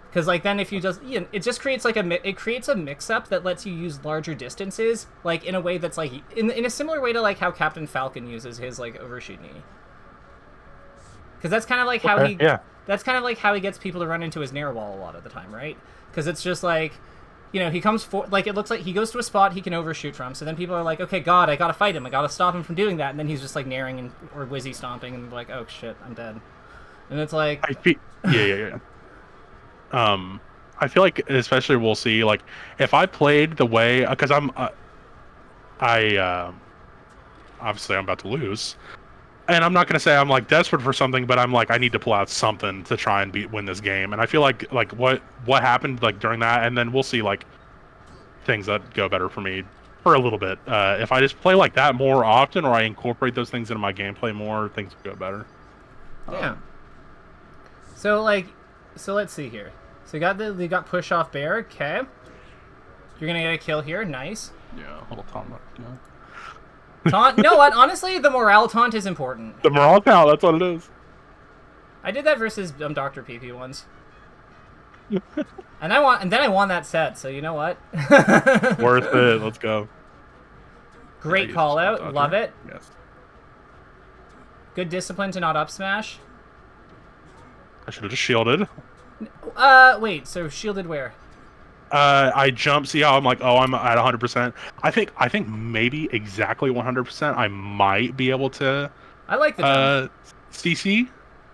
Because then if you just it just creates it creates a mix up that lets you use larger distances in a way that's in a similar way to how Captain Falcon uses his overshoot knee. because that's kind of like how Okay, yeah. that's kind of like how he gets people to run into his nair wall a lot of the time, right? Because it's just like, you know, he comes for, like, it looks like he goes to a spot he can overshoot from, so then people are like, okay, God, I gotta fight him, I gotta stop him from doing that, and then he's just like nairing and or whizzy stomping and like, oh shit, I'm dead. And it's like, I feel, yeah. I feel like especially we'll see like if I played the way because I obviously I'm about to lose, and I'm not gonna say I'm like desperate for something, but I'm like I need to pull out something to try and win this game. And I feel like what happened like during that, and then we'll see like things that go better for me for a little bit. If I just play like that more often, or I incorporate those things into my gameplay more, things will go better. yeah. So like, so let's see here. So you got push off bear. Okay, you're gonna get a kill here. Nice. Yeah, a little taunt. Yeah. Taunt. You know what? Honestly, the morale taunt is important. The morale count. That's what it is. I did that versus Dr. PP once. And then I won that set, so you know what? Worth it. Let's go. Great call out. Love it. Yes. Good discipline to not up smash. I should have just shielded. Wait, so shielded where? I jump. See how I'm like, oh, I'm at 100%. I think maybe exactly 100%. I might be able to. I like the jump. CC. You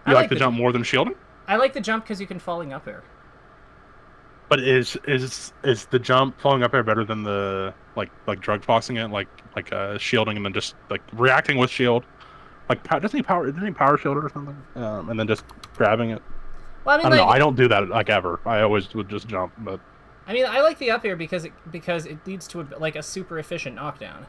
I like the jump more than shielding? I like the jump because you can falling up air. But is the jump falling up air better than the like drug foxing it like shielding and then just like reacting with shield? Like doesn't he power shield it or something? And then just grabbing it. Well, I mean, I don't know. I don't do that like ever. I always would just jump. But I mean, I like the up air because it leads to like a super efficient knockdown.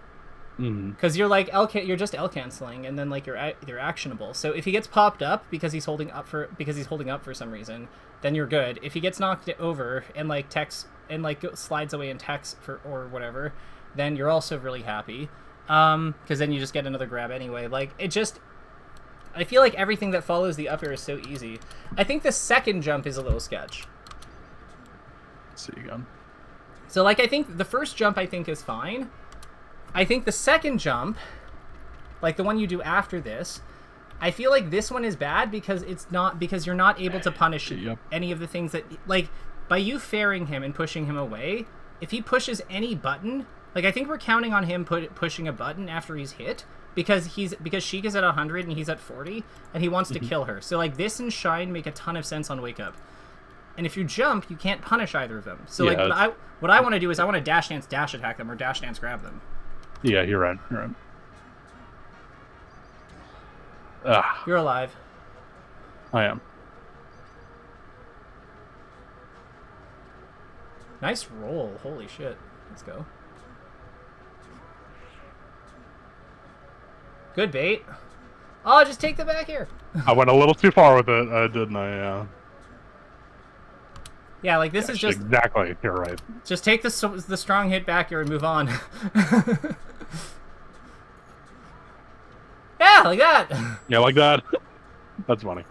Because you're like you're just L canceling, and then like you're actionable. So if he gets popped up because he's holding up for some reason, then you're good. If he gets knocked over and like techs and like slides away in techs for or whatever, then you're also really happy. Because then you just get another grab anyway. Like it just, I feel like everything that follows the up air is so easy. I think the second jump is a little sketch. let's see again. So like I think the first jump I think is fine. I think the second jump, like the one you do after this, I feel like this one is bad because you're not able to punish any of the things that, like, by you fairing him and pushing him away, if he pushes any button, like I think we're counting on him pushing a button after he's hit because Sheik is at 100 and he's at 40 and he wants to kill her. So like this and Shine make a ton of sense on Wake Up. And if you jump, you can't punish either of them. So like what I want to do is I want to dash dance dash attack them or dash dance grab them. Yeah, you're right. You're right. You're alive. I am. Nice roll. Holy shit. Let's go. Good bait. Oh, just take the back here. I went a little too far with it, didn't I? Yeah. Yeah, like this is just exactly. You're right. Just take the strong hit back here and move on. Yeah, like that. Yeah, like that. That's funny.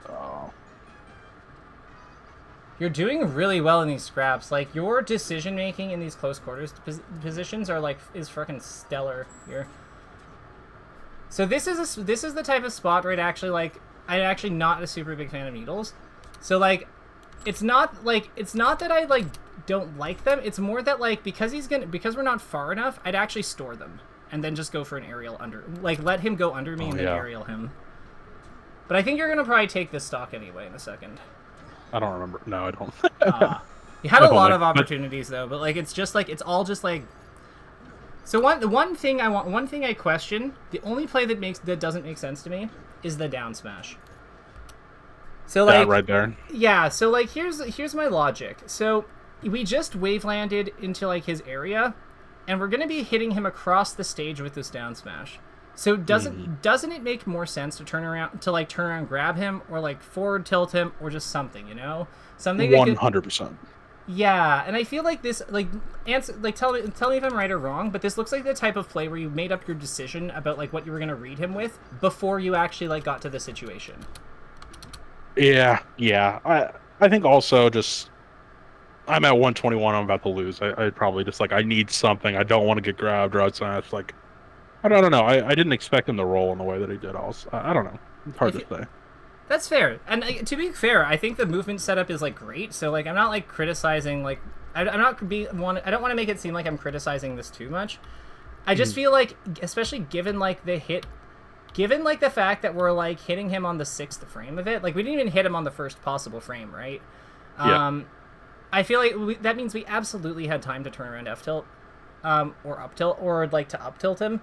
Oh. You're doing really well in these scraps. Like your decision making in these close quarters positions are like is freaking stellar here. So this is the type of spot where I'm actually not a super big fan of needles. So like it's not that I like don't like them. It's more that like because we're not far enough, I'd actually store them and then just go for an aerial under, like let him go under me and then aerial him. But I think you're gonna probably take this stock anyway in a second. I don't remember. No, I don't. You had a lot of opportunities though, but like it's just like it's all just like. So one thing I question, the only play that doesn't make sense to me is the down smash. So like right there. Yeah, so like here's my logic. So we just wave landed into like his area, and we're gonna be hitting him across the stage with this down smash. So doesn't it make more sense to turn around grab him or like forward tilt him or just something, you know? Something 100%. Yeah, and I feel like this tell me if I'm right or wrong, but this looks like the type of play where you made up your decision about like what you were gonna read him with before you actually like got to the situation. Yeah. I think also just I'm at 121. I'm about to lose. I probably just like I need something. I don't want to get grabbed or outside. It's like I don't know. I didn't expect him to roll in the way that he did. Also, I don't know. It's hard to say. That's fair. And to be fair, I think the movement setup is like great. So like I'm not like criticizing like I don't want to make it seem like I'm criticizing this too much. I just feel like, especially given like the fact that we're like hitting him on the 6th frame of it, like we didn't even hit him on the first possible frame, right? Yeah. I feel like that means we absolutely had time to turn around F tilt, or up tilt, or like to up tilt him.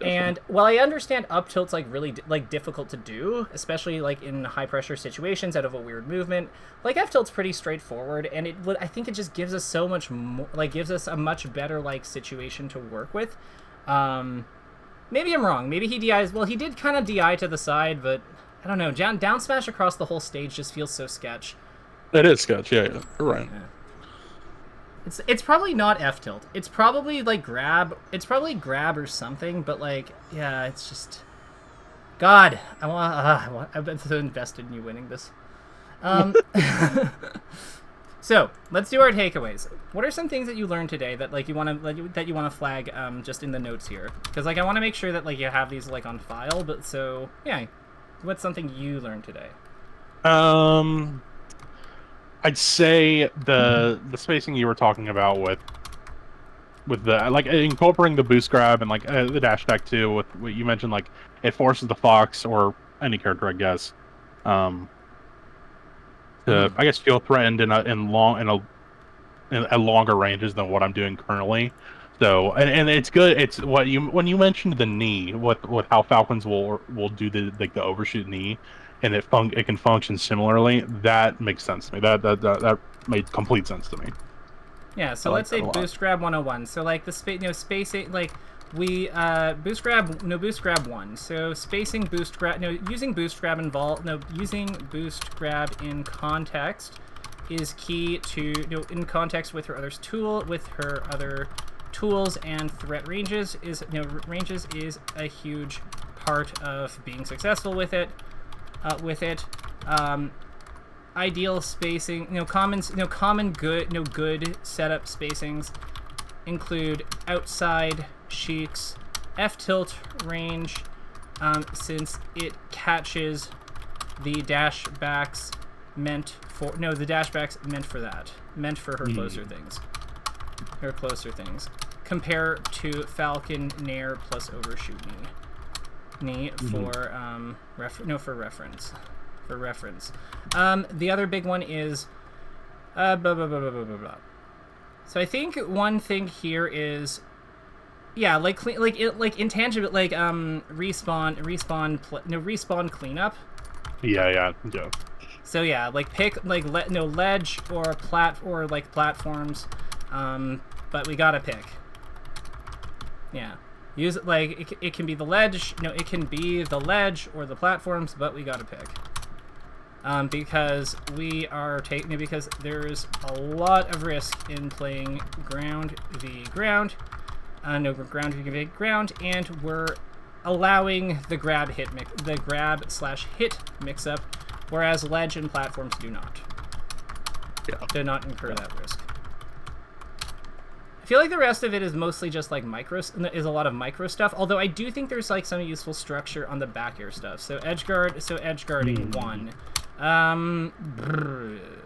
And while I understand up tilt's like really like difficult to do, especially like in high pressure situations out of a weird movement, like F tilt's pretty straightforward, and I think it just gives us so much more, like gives us a much better like situation to work with. Maybe I'm wrong. Maybe he DIs. Well, he did kind of DI to the side, but I don't know. Down smash across the whole stage just feels so sketch. It is sketch. Yeah, you're right. Yeah. It's probably not F tilt. It's probably like grab. It's probably grab or something. But like, yeah, it's just. God, I've been so invested in you winning this. So let's do our takeaways. What are some things that you learned today that like you want to flag just in the notes here? Because like I want to make sure that like you have these like on file. But so yeah, what's something you learned today? I'd say the spacing you were talking about with the like incorporating the boost grab and like the dash attack too. With what you mentioned, like it forces the Fox or any character, I guess, to I guess feel threatened in at longer ranges than what I'm doing currently. So and it's good. It's when you mentioned the knee, what how Falcons will do the like the overshoot knee, and it can function similarly. That makes sense to me. That made complete sense to me. Yeah. So let's say boost grab 101. So like the spacing like we boost grab 1. So spacing boost grab using boost grab using boost grab in context is key to in context with her other tools and threat ranges is a huge part of being successful with it. Ideal spacing, common good setup spacings include outside Sheik's F tilt range, since it catches the dash backs meant for her closer things. Compare to Falcon Nair plus overshoot knee for reference. The other big one is blah blah blah blah blah blah blah. So I think one thing here is intangible respawn cleanup. Yeah. So yeah, like pick ledge or platforms, but we gotta pick. Yeah, use it like it can be the ledge. It can be the ledge or the platforms, but we gotta pick. Because because there's a lot of risk in playing ground v ground, ground v ground, and we're allowing the grab / hit mix up, whereas ledge and platforms do not. Yeah. Do not incur that risk. I feel like the rest of it is mostly just like a lot of micro stuff, although I do think there's like some useful structure on the back air stuff. So edge guarding 1.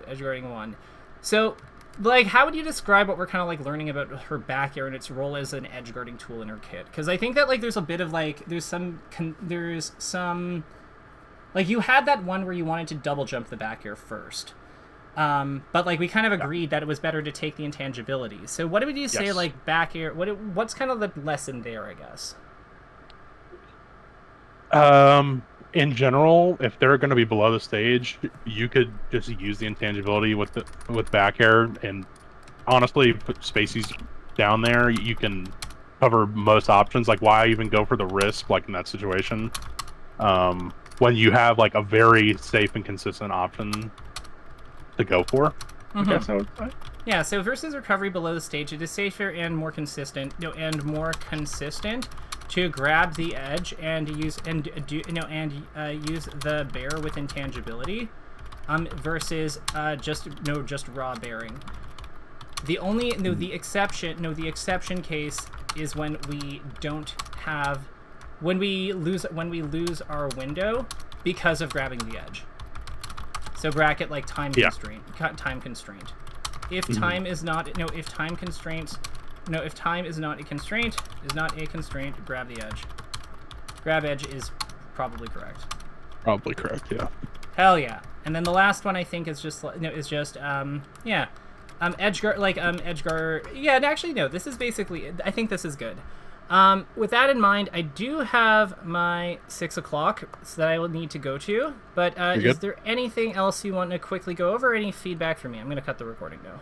Edge guarding 1. So like how would you describe what we're kind of like learning about her back air and its role as an edge guarding tool in her kit? Because I think that like there's a bit of like there's some like you had that one where you wanted to double jump the back air first. But like we kind of agreed that it was better to take the intangibility. So what would you say like back air? What's kind of the lesson there, I guess? In general, if they're going to be below the stage, you could just use the intangibility with back air, and honestly, put spacies down there. You can cover most options. Like, why even go for the risk? Like in that situation, when you have like a very safe and consistent option to go for. I guess I would say. Yeah, so versus recovery below the stage, it is safer and more consistent, to grab the edge and use the bear with intangibility, versus just raw bearing. The exception case is when we don't have, when we lose our window because of grabbing the edge. So bracket like time constraint, time constraint. If time is not if time is not a constraint, grab the edge. Grab edge is probably correct. Probably correct, yeah. Hell yeah. And then the last one I think is just edge guard, edge guard. Yeah, and actually no, this is basically, I think this is good. With that in mind, I do have my 6 o'clock that I will need to go to, but is there anything else you want to quickly go over? Any feedback from me? I'm going to cut the recording now.